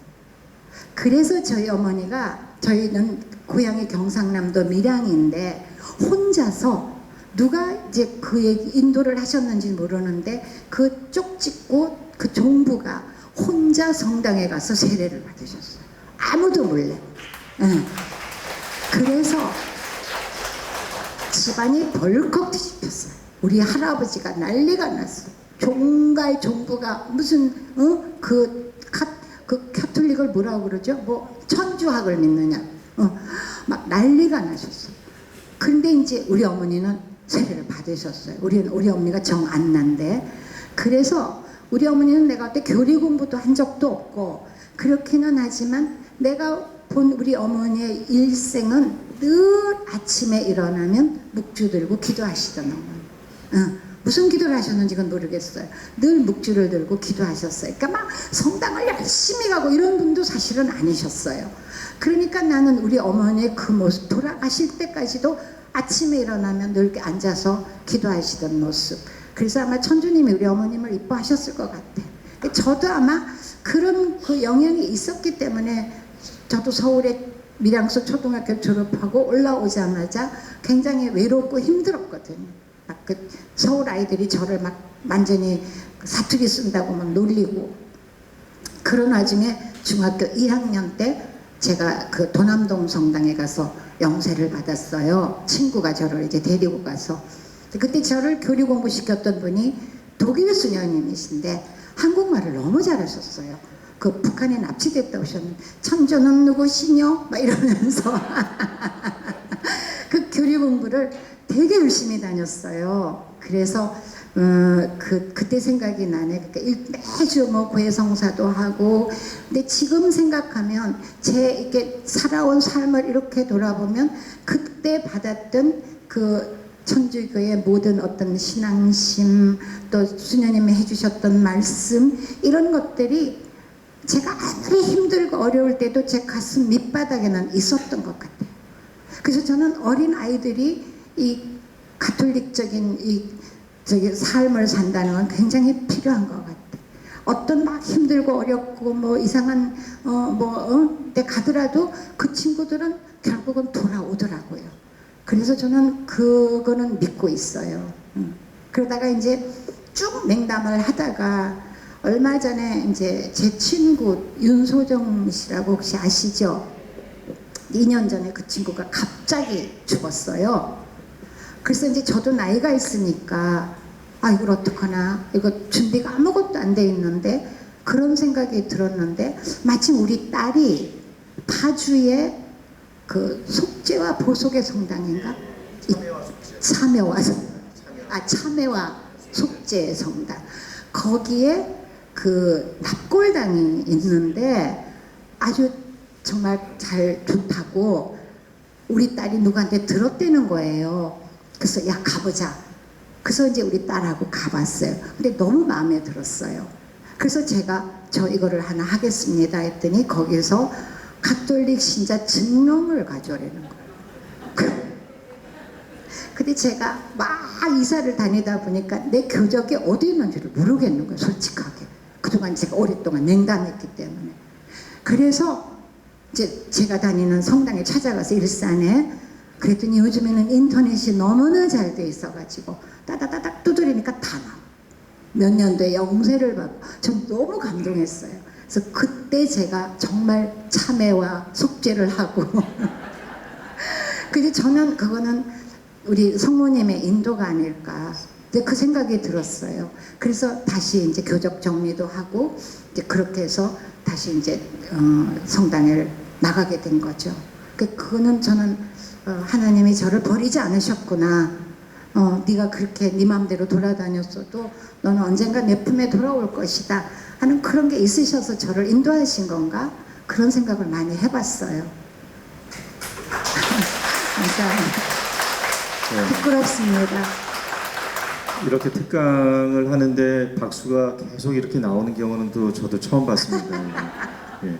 그래서 저희 어머니가, 저희는 고향이 경상남도 밀양인데 혼자서, 누가 이제 그 얘기 인도를 하셨는지 모르는데 그 쪽집고 그 종부가 혼자 성당에 가서 세례를 받으셨어요. 아무도 몰래. 그래서 집안이 벌컥 뒤집혔어요. 우리 할아버지가 난리가 났어. 종가의 종부가 무슨 그 카톨릭을 뭐라고 그러죠? 뭐 천주학을 믿느냐? 막 난리가 나셨어. 근데 이제 우리 어머니는 세례를 받으셨어요. 우리 어머니가 정안난데. 그래서 우리 어머니는 내가 그때 교리 공부도 한 적도 없고 그렇기는 하지만, 내가 본 우리 어머니의 일생은 늘 아침에 일어나면 묵주 들고 기도하시던 어머니. 무슨 기도를 하셨는지 는 모르겠어요. 늘 묵주를 들고 기도하셨어요. 그러니까 막 성당을 열심히 가고 이런 분도 사실은 아니셨어요. 그러니까 나는 우리 어머니의 그 모습, 돌아가실 때까지도 아침에 일어나면 늘 이렇게 앉아서 기도하시던 모습. 그래서 아마 천주님이 우리 어머님을 이뻐하셨을 것 같아요. 저도 아마 그런 그 영향이 있었기 때문에, 저도 서울에 밀양서 초등학교 졸업하고 올라오자마자 굉장히 외롭고 힘들었거든요. 막 그 서울 아이들이 저를 막 완전히 사투리 쓴다고 막 놀리고. 그런 와중에 중학교 2학년 때 제가 그 도남동 성당에 가서 영세를 받았어요. 친구가 저를 이제 데리고 가서. 그때 저를 교리 공부 시켰던 분이 독일 수녀님이신데 한국말을 너무 잘하셨어요. 그 북한에 납치됐다 오셨는데, 천주는 누구시뇨? 막 이러면서 그 교리 공부를 되게 열심히 다녔어요. 그래서 그때 생각이 나네. 그러니까 매주 뭐 고해성사도 하고. 근데 지금 생각하면 제 이렇게 살아온 삶을 이렇게 돌아보면 그때 받았던 그 천주교의 모든 어떤 신앙심, 또 수녀님이 해주셨던 말씀, 이런 것들이 제가 아무리 힘들고 어려울 때도 제 가슴 밑바닥에는 있었던 것 같아요. 그래서 저는 어린 아이들이 이 가톨릭적인 이 삶을 산다는 건 굉장히 필요한 것 같아요. 어떤 막 힘들고 어렵고 뭐 이상한 데 가더라도 그 친구들은 결국은 돌아오더라고요. 그래서 저는 그거는 믿고 있어요. 그러다가 이제 쭉 냉담을 하다가 얼마 전에 이제 제 친구 윤소정 씨라고 혹시 아시죠? 2년 전에 그 친구가 갑자기 죽었어요. 그래서 이제 저도 나이가 있으니까 아 이걸 어떡하나, 이거 준비가 아무것도 안 돼 있는데, 그런 생각이 들었는데 마침 우리 딸이 파주에 그 속죄와 보속의 성당인가? 참회와 속죄의 성당, 거기에 그 납골당이 있는데 아주 정말 잘 좋다고 우리 딸이 누구한테 들었대는 거예요. 그래서 야 가보자. 그래서 이제 우리 딸하고 가봤어요. 근데 너무 마음에 들었어요. 그래서 제가 저 이거를 하나 하겠습니다 했더니 거기서 가톨릭 신자 증명을 가져오라는 거예요. 근데 제가 막 이사를 다니다 보니까 내 교적이 어디 있는지를 모르겠는 거예요, 솔직하게. 그동안 제가 오랫동안 냉담했기 때문에. 그래서 이제 제가 다니는 성당에 찾아가서 일산에, 그랬더니 요즘에는 인터넷이 너무나 잘 돼 있어가지고 따다다닥 두드리니까 다 나와. 몇 년도에 영세를 받고 전 너무 감동했어요. 그래서 그때 제가 정말 참회와 속죄를 하고 근데 저는 그거는 우리 성모님의 인도가 아닐까, 그 생각이 들었어요. 그래서 다시 이제 교적 정리도 하고 이제 그렇게 해서 다시 이제 성당을 나가게 된 거죠. 그거는 저는 하나님이 저를 버리지 않으셨구나. 네가 그렇게 네 마음대로 돌아다녔어도 너는 언젠가 내 품에 돌아올 것이다 하는 그런 게 있으셔서 저를 인도하신 건가? 그런 생각을 많이 해봤어요. 감사합니다. 네. 부끄럽습니다. 이렇게 특강을 하는데 박수가 계속 이렇게 나오는 경우는 또 저도 처음 봤습니다. 예.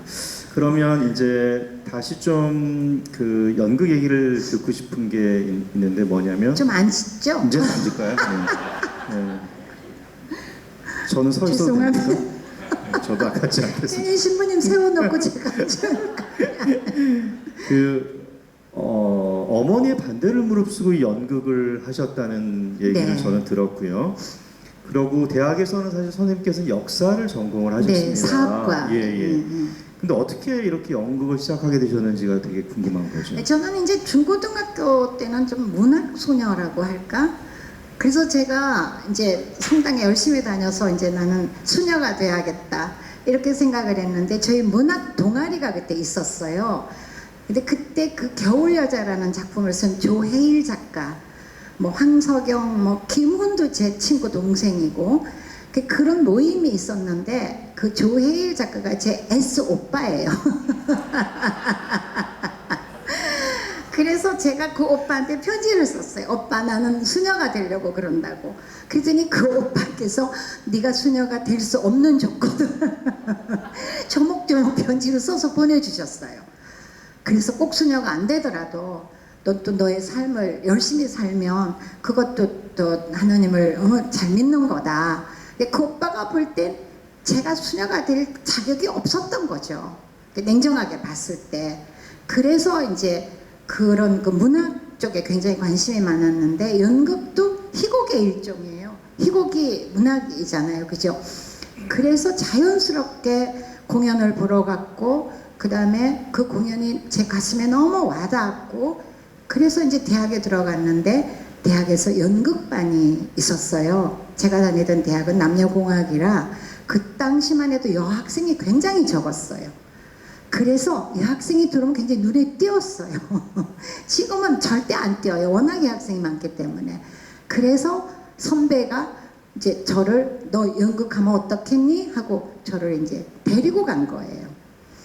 그러면 이제 다시 좀 그 연극 얘기를 듣고 싶은 게 있는데 뭐냐면, 좀 앉죠? 이제 앉을까요? 네. 네. 저는 서 있어도 죄송합니다. 됩니까? 네, 저도 아깝지 않겠습니다. 신부님 세워놓고 제가 앉을까? 어머니의 반대를 무릅쓰고 연극을 하셨다는 얘기를 네. 저는 들었고요. 그리고 대학에서는 사실 선생님께서는 역사를 전공을 하셨습니다. 네, 사학과. 예. 근데 어떻게 이렇게 연극을 시작하게 되셨는지가 되게 궁금한 거죠. 저는 이제 중고등학교 때는 좀 문학 소녀라고 할까? 그래서 제가 이제 성당에 열심히 다녀서 이제 나는 수녀가 돼야겠다 이렇게 생각을 했는데, 저희 문학 동아리가 그때 있었어요. 근데 그때 그 겨울여자라는 작품을 쓴 조혜일 작가, 뭐 황석영, 뭐 김훈도 제 친구 동생이고, 그런 모임이 있었는데 그 조혜일 작가가 제 S 오빠예요. 그래서 제가 그 오빠한테 편지를 썼어요. 오빠 나는 수녀가 되려고 그런다고. 그랬더니 그 오빠께서 네가 수녀가 될 수 없는 조건을 조목조목 편지를 써서 보내주셨어요. 그래서 꼭 수녀가 안 되더라도 넌 또 너의 삶을 열심히 살면 그것도 또 하나님을 잘 믿는 거다. 그 오빠가 볼 땐 제가 수녀가 될 자격이 없었던 거죠. 냉정하게 봤을 때. 그래서 이제 그런 그 문학 쪽에 굉장히 관심이 많았는데, 연극도 희곡의 일종이에요. 희곡이 문학이잖아요, 그죠? 그래서 자연스럽게 공연을 보러 갔고, 그 다음에 그 공연이 제 가슴에 너무 와닿았고, 그래서 이제 대학에 들어갔는데 대학에서 연극반이 있었어요. 제가 다니던 대학은 남녀공학이라 그 당시만 해도 여학생이 굉장히 적었어요. 그래서 여학생이 들어오면 굉장히 눈에 띄었어요. 지금은 절대 안 띄어요. 워낙 여학생이 많기 때문에. 그래서 선배가 이제 저를 너 연극하면 어떻겠니? 하고 저를 이제 데리고 간 거예요.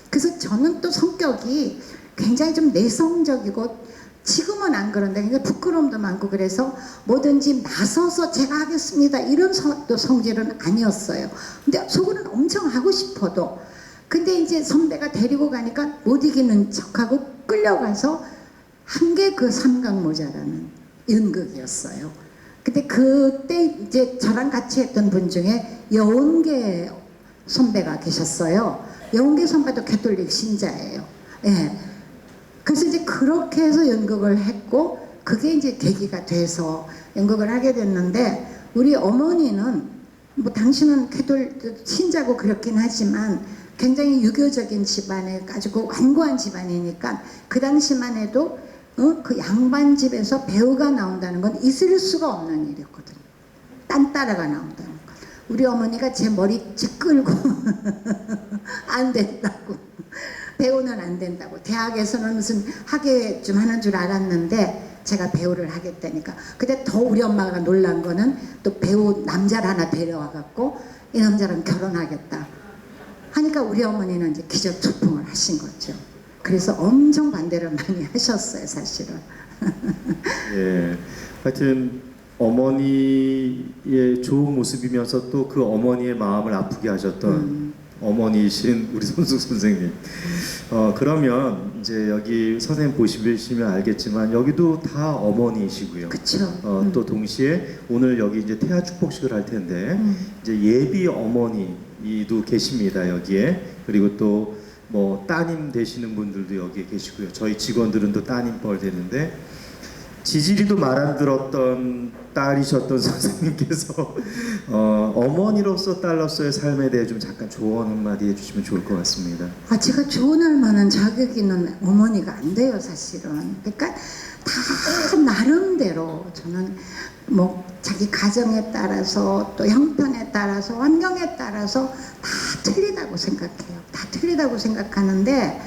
그래서 저는 또 성격이 굉장히 좀 내성적이고, 지금은 안 그런데 굉장히 부끄러움도 많고, 그래서 뭐든지 나서서 제가 하겠습니다 이런 또 성질은 아니었어요. 근데 속으로는 엄청 하고 싶어도, 근데 이제 선배가 데리고 가니까 못 이기는 척하고 끌려가서 한 게 그 삼강모자라는 연극이었어요. 근데 그때 이제 저랑 같이 했던 분 중에 여운계 선배가 계셨어요. 영계 선배도 캐톨릭 신자예요. 예. 그래서 이제 그렇게 해서 연극을 했고 그게 이제 계기가 돼서 연극을 하게 됐는데 우리 어머니는 뭐 당신은 캐톨릭 신자고 그렇긴 하지만 굉장히 유교적인 집안에 가지고 완고한 집안이니까 그 당시만 해도 그 양반 집에서 배우가 나온다는 건 있을 수가 없는 일이었거든요. 딴따라가 나온다는 거. 우리 어머니가 제 머리 끌고 안 된다고. 배우는 안 된다고. 대학에서는 무슨 학예 좀 하는 줄 알았는데 제가 배우를 하겠다니까. 근데 더 우리 엄마가 놀란 거는 또 배우 남자를 하나 데려와 갖고 이 남자랑 결혼하겠다 하니까 우리 어머니는 이제 기적투풍을 하신 거죠. 그래서 엄청 반대를 많이 하셨어요, 사실은. 예. 하여튼 어머니의 좋은 모습이면서 또 그 어머니의 마음을 아프게 하셨던 어머니이신 우리 손숙 선생님. 그러면 이제 여기 선생님 보시면 알겠지만 여기도 다 어머니이시고요. 그렇죠. 또 동시에 오늘 여기 이제 태아 축복식을 할 텐데 이제 예비 어머니도 계십니다 여기에. 그리고 또 뭐 따님 되시는 분들도 여기에 계시고요. 저희 직원들은 또 따님뻘 되는데 지지리도 말 안 들었던 딸이셨던 선생님께서 어머니로서 딸로서의 삶에 대해 좀 잠깐 조언 한마디 해주시면 좋을 것 같습니다. 제가 조언할 만한 자격이 있는 어머니가 안 돼요, 사실은. 그러니까 다 나름대로 저는 뭐 자기 가정에 따라서 또 형편에 따라서 환경에 따라서 다 틀리다고 생각해요. 다 틀리다고 생각하는데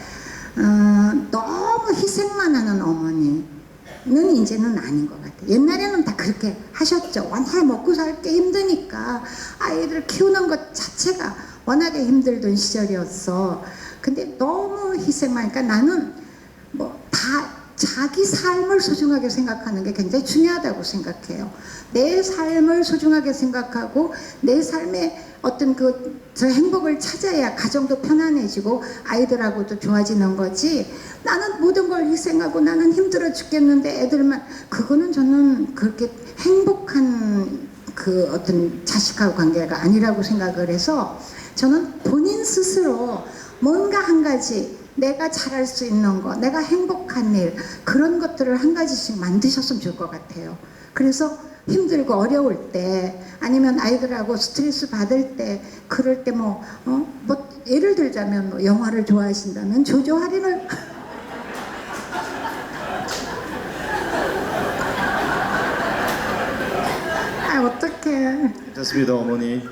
너무 희생만 하는 어머니는 이제는 아닌 것 같아요. 옛날에는 다 그렇게 하셨죠. 워낙 먹고 살기 힘드니까 아이들 키우는 것 자체가 워낙에 힘들던 시절이었어. 근데 너무 희생만 하니까 나는 뭐 다 자기 삶을 소중하게 생각하는 게 굉장히 중요하다고 생각해요. 내 삶을 소중하게 생각하고 내 삶의 어떤 저 행복을 찾아야 가정도 편안해지고 아이들하고도 좋아지는 거지. 나는 모든 걸 희생하고 나는 힘들어 죽겠는데 애들만, 그거는 저는 그렇게 행복한 그 어떤 자식하고 관계가 아니라고 생각을 해서 저는 본인 스스로 뭔가 한 가지 내가 잘할 수 있는 거, 내가 행복한 일, 그런 것들을 한 가지씩 만드셨으면 좋을 것 같아요. 그래서 힘들고 어려울 때 아니면 아이들하고 스트레스 받을 때 그럴 때 뭐 예를 들자면 뭐 영화를 좋아하신다면 조조 할인을 어떡해. 괜찮습니다 어머니.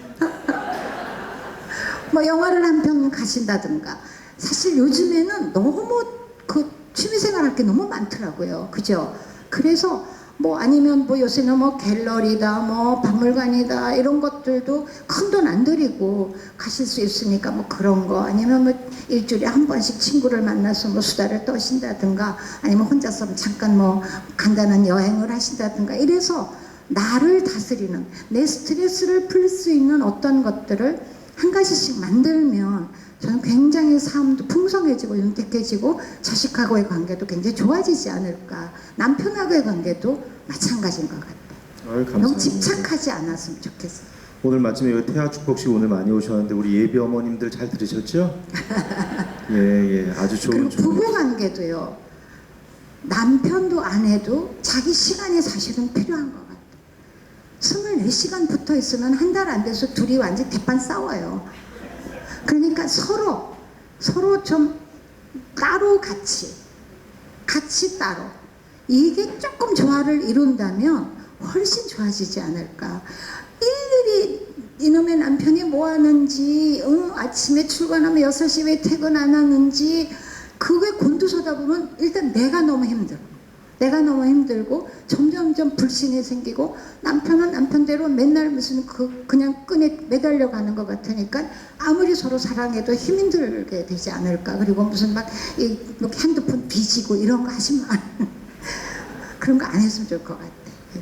뭐 영화를 한 편 가신다든가. 사실 요즘에는 너무 그 취미생활 할 게 너무 많더라고요. 그죠? 그래서 뭐 아니면 뭐 요새는 뭐 갤러리다 뭐 박물관이다 이런 것들도 큰 돈 안 들이고 가실 수 있으니까 뭐 그런 거, 아니면 뭐 일주일에 한 번씩 친구를 만나서 뭐 수다를 떠신다든가, 아니면 혼자서 잠깐 뭐 간단한 여행을 하신다든가, 이래서 나를 다스리는, 내 스트레스를 풀 수 있는 어떤 것들을 한 가지씩 만들면 저는 굉장히 삶도 풍성해지고 윤택해지고 자식하고의 관계도 굉장히 좋아지지 않을까. 남편하고의 관계도 마찬가지인 것 같아요. 감사합니다. 너무 집착하지 않았으면 좋겠어요. 오늘 마침에 여기 태아 축복식 오늘 많이 오셨는데 우리 예비 어머님들 잘 들으셨죠? 예, 아주 좋은. 그리고 부부 관계도요. 남편도 아내도 자기 시간이 사실은 필요한 것 같아요. 24시간 붙어 있으면 한 달 안 돼서 둘이 완전 대판 싸워요. 그러니까 서로 좀 따로 같이 따로, 이게 조금 조화를 이룬다면 훨씬 좋아지지 않을까. 일일이 이놈의 남편이 뭐 하는지, 아침에 출근하면 6시 왜 퇴근 안 하는지, 그게 곤두서다 보면 일단 내가 너무 힘들고 점점점 불신이 생기고, 남편은 남편대로 맨날 무슨 그냥 끈에 매달려 가는 것 같으니까 아무리 서로 사랑해도 힘이 들게 되지 않을까. 그리고 무슨 막 핸드폰 뒤지고 이런 거 하지 마. 그런 거 안 했으면 좋을 것 같아.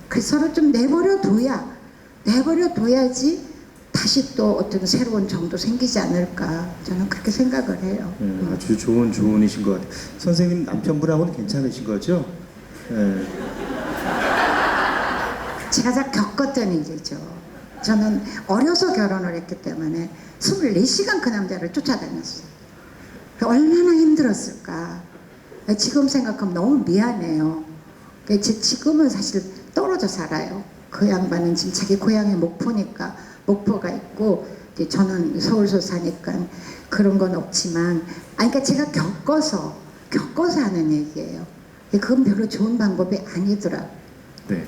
그래서 서로 좀 내버려둬야지 다시 또 어떤 새로운 정도 생기지 않을까. 저는 그렇게 생각을 해요. 아주 좋은 조언이신 것 같아요. 선생님 남편분하고는 괜찮으신 거죠? 예. 제가 다 겪었던 일이죠. 저는 어려서 결혼을 했기 때문에 24시간 그 남자를 쫓아다녔어요. 얼마나 힘들었을까. 지금 생각하면 너무 미안해요. 지금은 사실 떨어져 살아요. 그 양반은 지금 자기 고향이 목포니까 목포가 있고, 이제 저는 서울서 사니까 그런 건 없지만, 그러니까 제가 겪어서 하는 얘기예요. 그건 별로 좋은 방법이 아니더라. 네.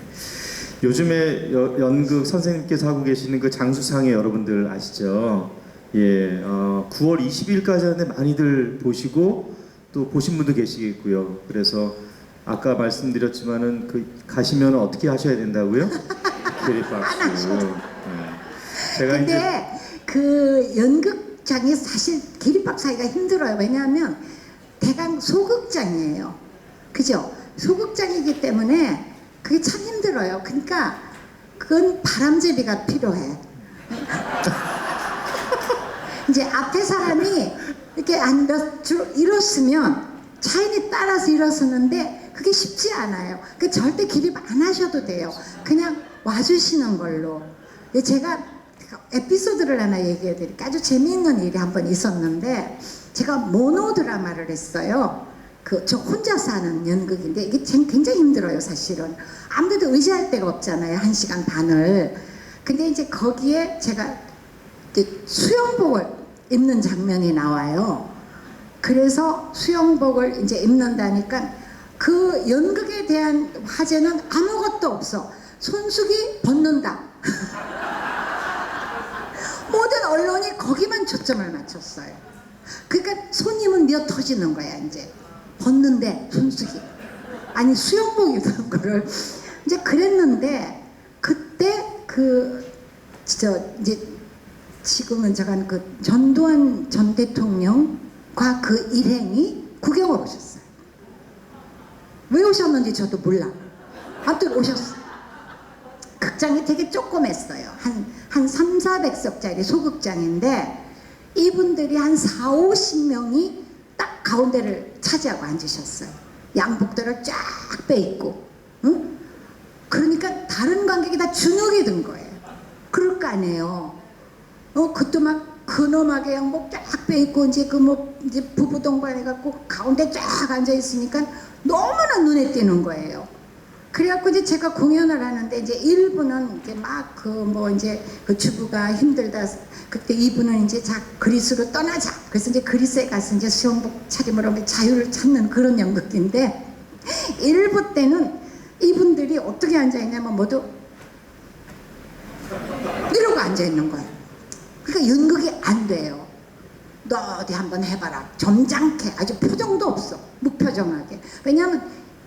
요즘에 연극 선생님께서 하고 계시는 그 장수상해 여러분들 아시죠? 예, 9월 20일까지 하는데 많이들 보시고 또 보신 분도 계시겠고요. 그래서 아까 말씀드렸지만은 그 가시면 어떻게 하셔야 된다고요? 기립박수. 네. 제가 근데 이제 그 연극장이 사실 기립박수 하기가 힘들어요. 왜냐하면 대강 소극장이에요. 그죠? 소극장이기 때문에 그게 참 힘들어요. 그러니까 그건 바람제비가 필요해. 이제 앞에 사람이 이렇게 일었으면 차인이 따라서 일어서는데 그게 쉽지 않아요. 그 절대 기립 안 하셔도 돼요. 그냥 와주시는 걸로. 제가 에피소드를 하나 얘기해 드릴게요. 아주 재미있는 일이 한 번 있었는데, 제가 모노 드라마를 했어요. 저 혼자서 하는 연극인데 이게 굉장히 힘들어요. 사실은 아무데도 의지할 데가 없잖아요. 1시간 반을. 근데 이제 거기에 제가 이제 수영복을 입는 장면이 나와요. 그래서 수영복을 이제 입는다니까 그 연극에 대한 화제는 아무것도 없어. 손숙이 벗는다. 모든 언론이 거기만 초점을 맞췄어요. 그러니까 손님은 미어 터지는 거야. 이제 벗는데 손숙이, 아니 수영복 입는 거를. 이제 그랬는데 그때 이제 지금은 제가 그 전두환 전 대통령과 그 일행이 구경을 오셨어요. 왜 오셨는지 저도 몰라. 아무튼 오셨어요. 극장이 되게 조그맸어요. 한 3, 400석짜리 소극장인데 이분들이 한 4, 50명이 딱 가운데를 차지하고 앉으셨어요. 양복들을 쫙 빼입고. 응? 그러니까 다른 관객이 다 주눅이 든 거예요. 그럴 거 아니에요. 그것도 막 근엄하게 양복 쫙 빼입고 이제 이제 부부 동반해갖고 가운데 쫙 앉아 있으니까 너무나 눈에 띄는 거예요. 그래갖고 이제 제가 공연을 하는데 이제 1부는 이제 막 이제 그 주부가 힘들다. 그때 2부는 이제 그리스로 떠나자. 그래서 이제 그리스에 가서 이제 수영복 차림을 하고 자유를 찾는 그런 연극인데, 1부 때는 이분들이 어떻게 앉아있냐면 모두 이러고 앉아있는 거예요. 그러니까 연극이 안 돼요. 너 어디 한번 해봐라. 점잖게, 아주 표정도 없어. 무표정하게. 왜냐하면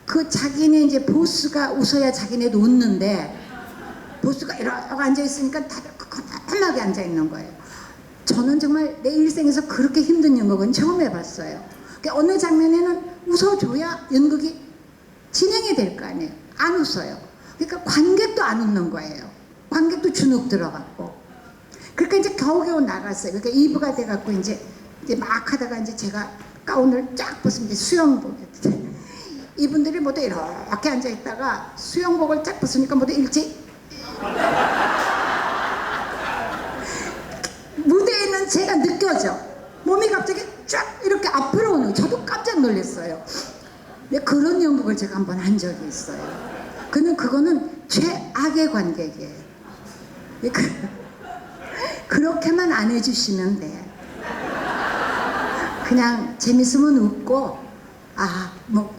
그 자기네 이제 보스가 웃어야 자기네도 웃는데, 보스가 이러고 앉아있으니까 다들 컴컴하게 앉아있는 거예요. 저는 정말 내 일생에서 그렇게 힘든 연극은 처음 해봤어요. 그러니까 어느 장면에는 웃어줘야 연극이 진행이 될 거 아니에요. 안 웃어요. 그러니까 관객도 안 웃는 거예요. 관객도 주눅 들어갔고. 그러니까 이제 겨우겨우 나갔어요. 그러니까 2부가 돼갖고 이제 막 하다가 이제 제가 가운을 쫙 벗으면 이제 수영복이었어요. 이분들이 모두 이렇게 앉아있다가 수영복을 쫙 벗으니까 모두 일찍 무대에 있는 제가 느껴져. 몸이 갑자기 쫙 이렇게 앞으로 오는, 저도 깜짝 놀랐어요. 근데 그런 연극을 제가 한번 한 적이 있어요. 그거는 최악의 관객이에요. 그렇게만 안 해주시면 돼. 그냥 재밌으면 웃고,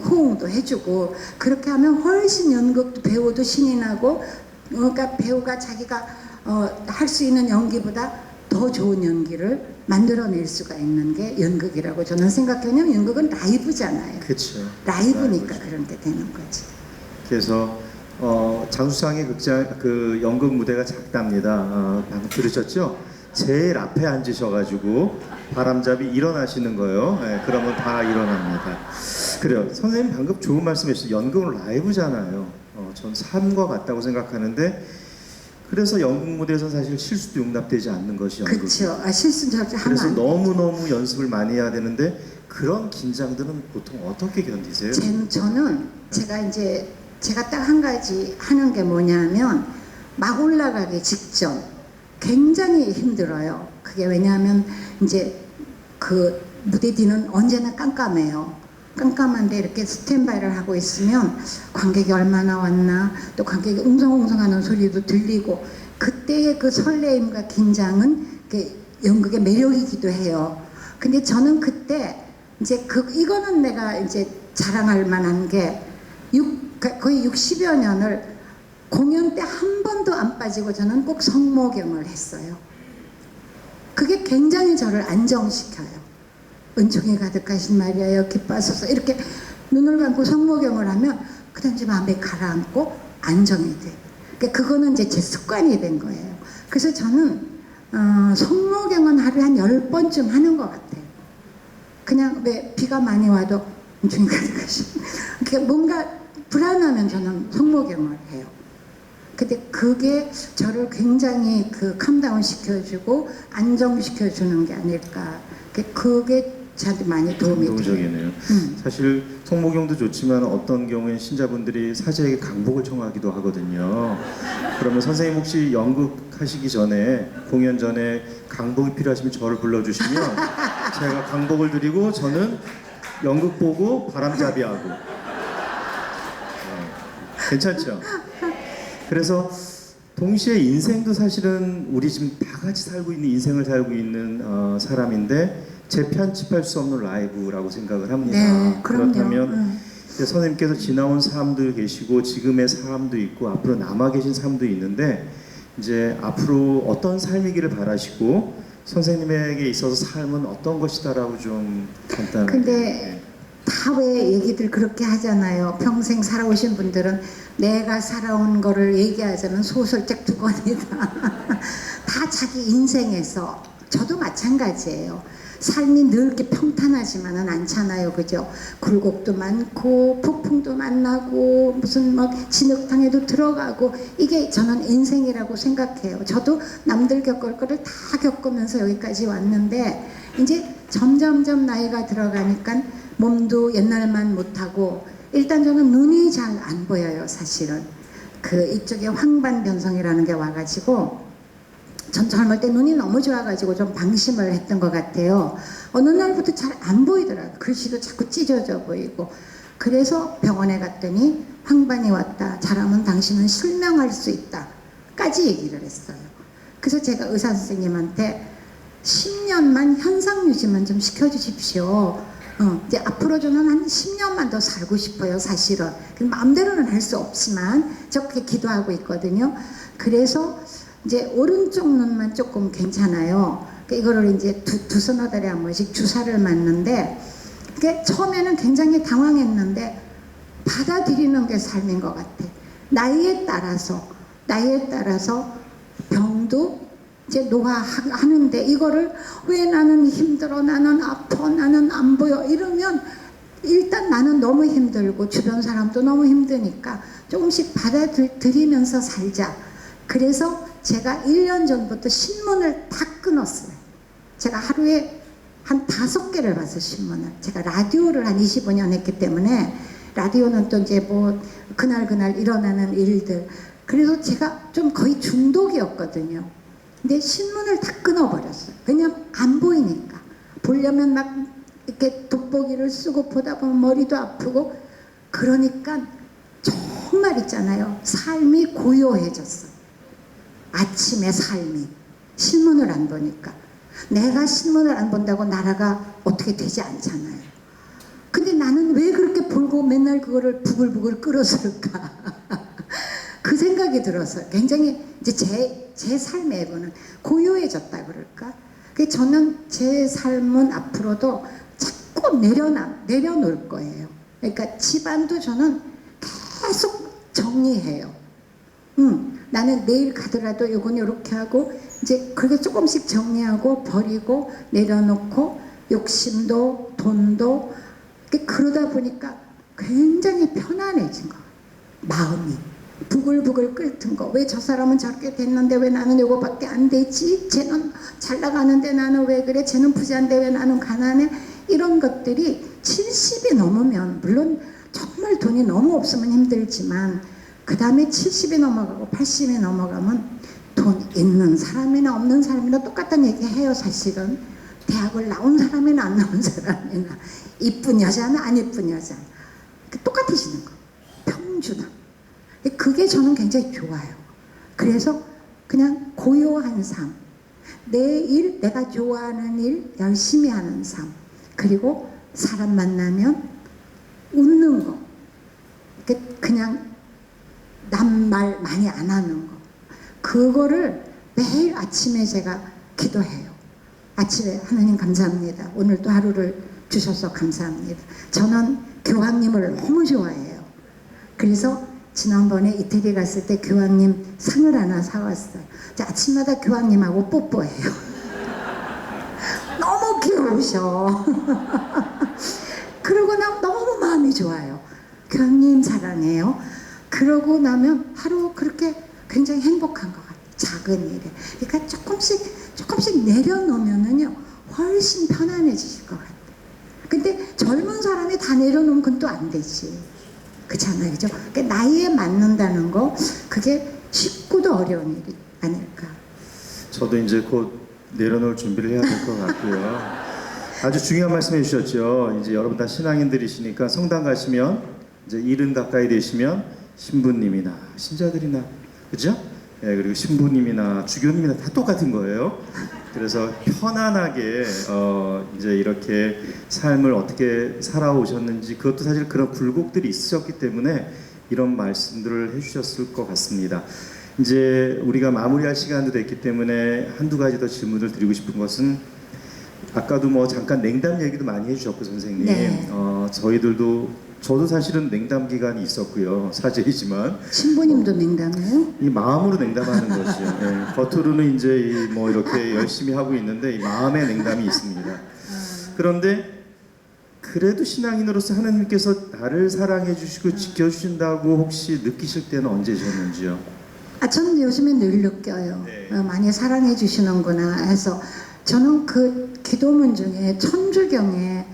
호응도 해주고, 그렇게 하면 훨씬 연극도 배우도 신이 나고, 그러니까 배우가 자기가 할 수 있는 연기보다 더 좋은 연기를 만들어낼 수가 있는 게 연극이라고 저는 생각해요. 왜냐면 연극은 라이브잖아요. 그렇죠. 라이브니까 그런 게 되는 거지. 그래서 장수상의 극장 그 연극 무대가 작답니다. 방금 들으셨죠? 제일 앞에 앉으셔가지고 바람잡이 일어나시는 거예요. 네, 그러면 다 일어납니다. 그래요. 선생님 방금 좋은 말씀해주셨어요. 연극은 라이브잖아요. 전 삶과 같다고 생각하는데, 그래서 연극 무대에서 사실 실수도 용납되지 않는 것이 연극. 그렇죠. 실수는 하면 그래서 안 돼. 너무너무 연습을 많이 해야 되는데, 그런 긴장들은 보통 어떻게 견디세요? 저는 제가 딱 한 가지 하는 게 뭐냐면, 막 올라가기 직전 굉장히 힘들어요. 그게 왜냐하면 이제 그 무대 뒤는 언제나 깜깜해요. 깜깜한데 이렇게 스탠바이를 하고 있으면 관객이 얼마나 왔나, 또 관객이 웅성웅성하는 소리도 들리고, 그때의 그 설레임과 긴장은 연극의 매력이기도 해요. 근데 저는 그때 이제 이거는 내가 이제 자랑할 만한 게 거의 60여 년을 공연 때 한 번도 안 빠지고 저는 꼭 성모경을 했어요. 그게 굉장히 저를 안정시켜요. 은총이 가득하신 마리아여 기뻐하소서, 이렇게 눈을 감고 성모경을 하면 그다음 이제 마음에 가라앉고 안정이 돼. 그러니까 그거는 이제 제 습관이 된 거예요. 그래서 저는 성모경은 하루에 한 10번쯤 하는 것 같아요. 그냥 왜 비가 많이 와도 은총이 가득하신, 뭔가 불안하면 저는 성모경을 해요. 근데 그게 저를 굉장히 캄다운 시켜주고 안정시켜주는 게 아닐까. 그게 저한테 많이 도움이 돼요. 감동적이네요. 사실 성모경도 좋지만 어떤 경우엔 신자분들이 사제에게 강복을 청하기도 하거든요. 그러면 선생님 혹시 연극 하시기 전에, 공연 전에 강복이 필요하시면 저를 불러주시면 제가 강복을 드리고 저는 연극 보고 바람잡이하고. 괜찮죠? 그래서 동시에 인생도 사실은 우리 지금 다 같이 살고 있는 인생을 살고 있는 사람인데 재편집할 수 없는 라이브라고 생각을 합니다. 네, 그렇다면 선생님께서 지나온 삶도 계시고 지금의 삶도 있고 앞으로 남아 계신 삶도 있는데, 이제 앞으로 어떤 삶이기를 바라시고 선생님에게 있어서 삶은 어떤 것이다라고 좀 간단하게. 근데 다 왜 얘기들 그렇게 하잖아요. 평생 살아오신 분들은 내가 살아온 거를 얘기하자면 소설책 2권이다. 다 자기 인생에서, 저도 마찬가지예요. 삶이 늘 이렇게 평탄하지만은 않잖아요. 그죠? 굴곡도 많고 폭풍도 만나고 무슨 막 진흙탕에도 들어가고, 이게 저는 인생이라고 생각해요. 저도 남들 겪을 거를 다 겪으면서 여기까지 왔는데, 이제 점점점 나이가 들어가니까 몸도 옛날만 못하고, 일단 저는 눈이 잘 안 보여요. 사실은 이쪽에 황반변성이라는 게 와가지고, 전 젊을 때 눈이 너무 좋아가지고 좀 방심을 했던 것 같아요. 어느 날부터 잘 안 보이더라고요. 글씨도 자꾸 찢어져 보이고. 그래서 병원에 갔더니 황반이 왔다, 잘하면 당신은 실명할 수 있다 까지 얘기를 했어요. 그래서 제가 의사 선생님한테 10년만 현상 유지만 좀 시켜주십시오. 이제 앞으로 저는 한 10년만 더 살고 싶어요. 사실은 마음대로는 할 수 없지만 저렇게 기도하고 있거든요. 그래서 이제 오른쪽 눈만 조금 괜찮아요. 이거를 이제 두서너 달에 한 번씩 주사를 맞는데, 처음에는 굉장히 당황했는데 받아들이는 게 삶인 것 같아. 나이에 따라서 병도 이제 노화하는데, 이거를 왜 나는 힘들어, 나는 아파, 나는 안 보여 이러면 일단 나는 너무 힘들고 주변 사람도 너무 힘드니까 조금씩 받아들이면서 살자. 그래서 제가 1년 전부터 신문을 다 끊었어요. 제가 하루에 한 5개를 봐서 신문을. 제가 라디오를 한 25년 했기 때문에, 라디오는 또 이제 뭐 그날 일어나는 일들. 그래서 제가 좀 거의 중독이었거든요. 근데 신문을 다 끊어버렸어요. 왜냐면 안 보이니까. 보려면 막 이렇게 돋보기를 쓰고 보다 보면 머리도 아프고, 그러니까 정말 있잖아요. 삶이 고요해졌어요. 아침의 삶이. 신문을 안 보니까. 내가 신문을 안 본다고 나라가 어떻게 되지 않잖아요. 근데 나는 왜 그렇게 보고 맨날 그거를 부글부글 끓었을까? 그 생각이 들어서 굉장히 이제 제 삶의 에고는 고요해졌다 그럴까? 그래서 저는 제 삶은 앞으로도 자꾸 내려놓을 거예요. 그러니까 집안도 저는 계속 정리해요. 나는 내일 가더라도 이건 이렇게 하고, 이제 그렇게 조금씩 정리하고 버리고 내려놓고, 욕심도 돈도 그러다 보니까 굉장히 편안해진 거예요. 마음이 부글부글 끓던 거. 왜 저 사람은 저렇게 됐는데 왜 나는 이거밖에 안 되지? 쟤는 잘 나가는데 나는 왜 그래? 쟤는 부자인데 왜 나는 가난해? 이런 것들이 70이 넘으면, 물론 정말 돈이 너무 없으면 힘들지만, 그 다음에 70이 넘어가고 80이 넘어가면 돈 있는 사람이나 없는 사람이나 똑같은 얘기 해요. 사실은 대학을 나온 사람이나 안 나온 사람이나 이쁜 여자나 안 이쁜 여자 똑같으시는 거 평준화. 그게 저는 굉장히 좋아요. 그래서 그냥 고요한 삶, 내 일, 내가 좋아하는 일 열심히 하는 삶, 그리고 사람 만나면 웃는 거, 그냥 남 말 많이 안 하는 거, 그거를 매일 아침에 제가 기도해요. 아침에 하나님 감사합니다. 오늘 또 하루를 주셔서 감사합니다. 저는 교황님을 너무 좋아해요. 그래서 지난번에 이태리 갔을 때 교황님 상을 하나 사왔어요. 아침마다 교황님하고 뽀뽀해요. 너무 귀여우셔. 그러고 나면 너무 마음이 좋아요. 교황님 사랑해요. 그러고 나면 하루 그렇게 굉장히 행복한 것 같아요. 작은 일에. 그러니까 조금씩 내려놓으면은요, 훨씬 편안해지실 것 같아요. 근데 젊은 사람이 다 내려놓으면 그건 또 안 되지. 그렇잖아요. 그죠? 그러니까 나이에 맞는다는 거, 그게 쉽고도 어려운 일이 아닐까. 저도 이제 곧 내려놓을 준비를 해야 될 것 같고요. 아주 중요한 말씀 해주셨죠. 이제 여러분 다 신앙인들이시니까 성당 가시면 이제 70 가까이 되시면 신부님이나 신자들이나, 그죠? 예, 그리고 신부님이나 주교님이나 다 똑같은 거예요. 그래서 편안하게 이제 이렇게 삶을 어떻게 살아오셨는지, 그것도 사실 그런 굴곡들이 있으셨기 때문에 이런 말씀들을 해주셨을 것 같습니다. 이제 우리가 마무리할 시간도 됐기 때문에 한두 가지 더 질문을 드리고 싶은 것은, 아까도 뭐 잠깐 냉담 얘기도 많이 해주셨고 선생님, 네. 저도 사실은 냉담 기간이 있었고요. 사제이지만 신부님도 냉담해요? 이 마음으로 냉담하는 것이요. 예, 겉으로는 이제 뭐 이렇게 열심히 하고 있는데 이 마음에 냉담이 있습니다. 그런데 그래도 신앙인으로서 하나님께서 나를 사랑해 주시고 지켜주신다고 혹시 느끼실 때는 언제셨는지요? 저는 요즘에 늘 느껴요. 네. 많이 사랑해 주시는구나 해서. 저는 그 기도문 중에 천주경에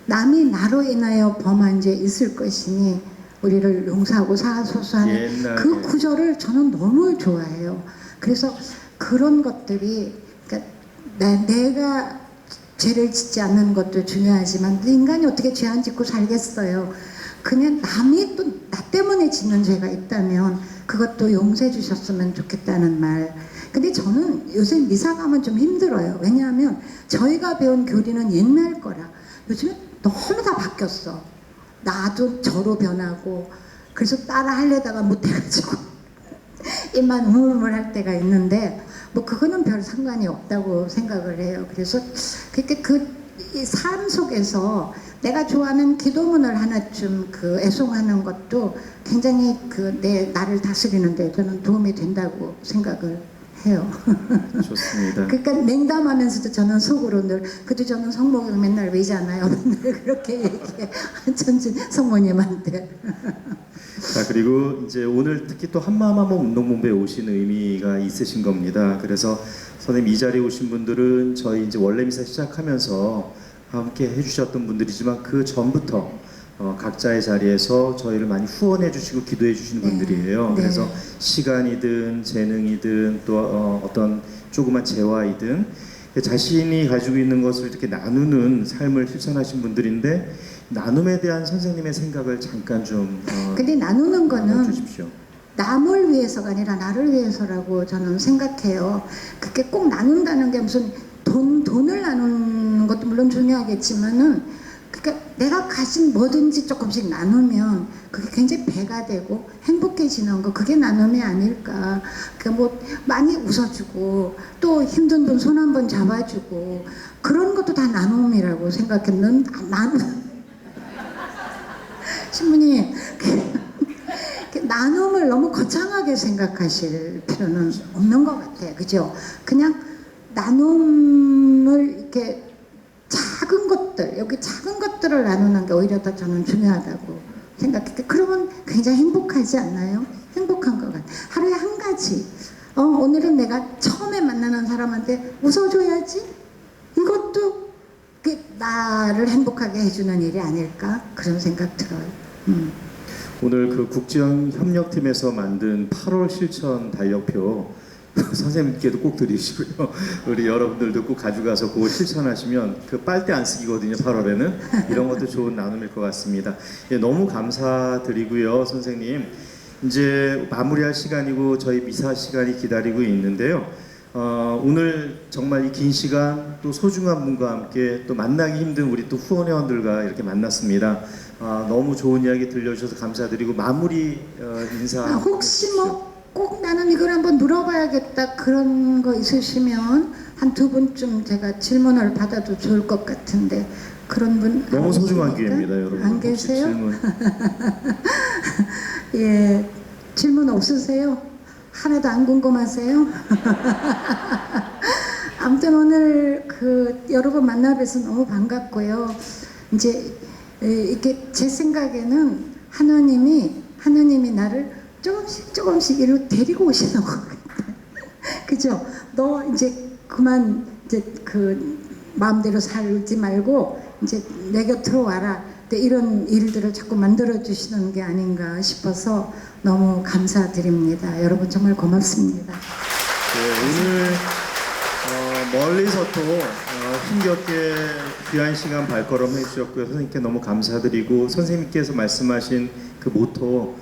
남이 나로 인하여 범한 죄 있을 것이니 우리를 용서하고 사하소서 하는 그 구절을 저는 너무 좋아해요. 그래서 그런 것들이, 그러니까 내가 죄를 짓지 않는 것도 중요하지만 인간이 어떻게 죄 안 짓고 살겠어요. 그냥 남이 또 나 때문에 짓는 죄가 있다면 그것도 용서해 주셨으면 좋겠다는 말. 근데 저는 요새 미사 가면 좀 힘들어요. 왜냐하면 저희가 배운 교리는 옛날 거라 요즘에 너무 다 바뀌었어. 나도 저로 변하고, 그래서 따라 하려다가 못해가지고 입만 우물우물 할 때가 있는데, 뭐 그거는 별 상관이 없다고 생각을 해요. 그래서 그렇게 이 삶 속에서 내가 좋아하는 기도문을 하나쯤 애송하는 것도 굉장히 나를 다스리는 데 저는 도움이 된다고 생각을 해요. 좋습니다. 그러니까 냉담하면서도 저는 속으로 늘, 그래도 저는 성모경 맨날 외잖아요. 맨날 그렇게 얘기해. 전진 성모님한테. 자, 그리고 이제 오늘 특히 또 한마음한몸 운동본부에 오신 의미가 있으신 겁니다. 그래서 선생님 이 자리에 오신 분들은 저희 이제 원래 미사 시작하면서 함께 해주셨던 분들이지만 그 전부터 각자의 자리에서 저희를 많이 후원해 주시고 기도해 주시는 분들이에요. 네. 그래서 시간이든 재능이든 또 어떤 조그만 재화이든 자신이 가지고 있는 것을 이렇게 나누는 삶을 실천하신 분들인데, 나눔에 대한 선생님의 생각을 잠깐 좀 근데 나누는 거는 주십시오. 남을 위해서가 아니라 나를 위해서라고 저는 생각해요. 그게 꼭 나눈다는 게 무슨 돈을 나누는 것도 물론 중요하겠지만은, 그러니까 내가 가진 뭐든지 조금씩 나누면 그게 굉장히 배가 되고 행복해지는 거, 그게 나눔이 아닐까. 그러니까 뭐 많이 웃어주고 또 힘든 분 손 한 번 잡아주고 그런 것도 다 나눔이라고 생각했는. 나눔. 신부님, 나눔을 너무 거창하게 생각하실 필요는 없는 것 같아요. 그죠? 그냥 나눔을 이렇게 작은 것들, 여기 작은 것들을 나누는 게 오히려 더 저는 중요하다고 생각해요. 그러면 굉장히 행복하지 않나요? 행복한 것 같아요. 하루에 한 가지. 오늘은 내가 처음에 만나는 사람한테 웃어줘야지. 이것도 나를 행복하게 해주는 일이 아닐까? 그런 생각 들어요. 오늘 그 국제협력팀에서 만든 8월 실천 달력표 선생님께도 꼭 드리시고요. 우리 여러분들도 꼭 가져가서 그거 실천하시면 그 빨대 안 쓰기거든요. 8월에는 이런 것도 좋은 나눔일 것 같습니다. 예, 너무 감사드리고요, 선생님. 이제 마무리할 시간이고 저희 미사 시간이 기다리고 있는데요. 오늘 정말 이 긴 시간 또 소중한 분과 함께 또 만나기 힘든 우리 또 후원회원들과 이렇게 만났습니다. 너무 좋은 이야기 들려주셔서 감사드리고 마무리 인사. 혹시 뭐 꼭 나는 이걸 한번 물어봐야겠다 그런 거 있으시면 한 두 분쯤 제가 질문을 받아도 좋을 것 같은데 그런 분 너무 안 소중한 계십니까? 기회입니다, 여러분. 안 혹시 계세요? 질문. 예, 질문 없으세요? 하나도 안 궁금하세요? 아무튼 오늘 그 여러분 만나 뵈서 너무 반갑고요. 이제 이렇게 제 생각에는 하느님이 나를 조금씩 이리로 데리고 오시는 것 같아요. 그죠? 너 이제 그만 이제 그 마음대로 살지 말고 이제 내 곁으로 와라. 이런 일들을 자꾸 만들어 주시는 게 아닌가 싶어서 너무 감사드립니다. 여러분 정말 고맙습니다. 네, 오늘 멀리서 또 힘겹게 귀한 시간 발걸음 해주셨고요. 선생님께 너무 감사드리고 선생님께서 말씀하신 그 모토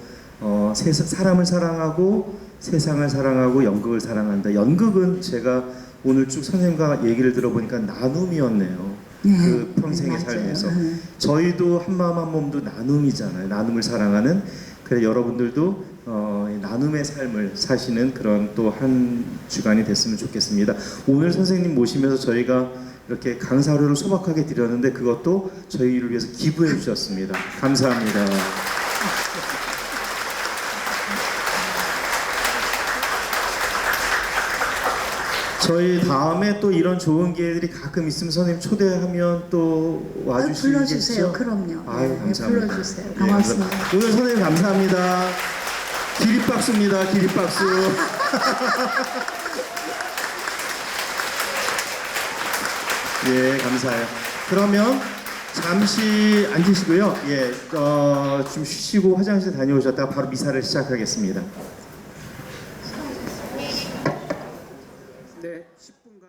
사람을 사랑하고 세상을 사랑하고 연극을 사랑한다. 연극은 제가 오늘 쭉 선생님과 얘기를 들어보니까 나눔이었네요. 네, 그 평생의 맞아요. 삶에서 저희도 한 마음 한 몸도 나눔이잖아요. 나눔을 사랑하는. 그래 여러분들도 나눔의 삶을 사시는 그런 또 한 주간이 됐으면 좋겠습니다. 오늘 선생님 모시면서 저희가 이렇게 강사료를 소박하게 드렸는데 그것도 저희를 위해서 기부해 주셨습니다. 감사합니다. 저희 다음에 또 이런 좋은 기회들이 가끔 있으면 선생님 초대하면 또 와주시겠죠? 불러주세요. 그럼요. 아유, 네, 감사합니다. 불러주세요. 예, 고맙습니다. 감사합니다. 오늘 선생님 감사합니다. 기립박수입니다. 기립박수. 예, 감사해요. 그러면 잠시 앉으시고요. 예, 좀 쉬시고 화장실 다녀오셨다가 바로 미사를 시작하겠습니다. 네, 10분간.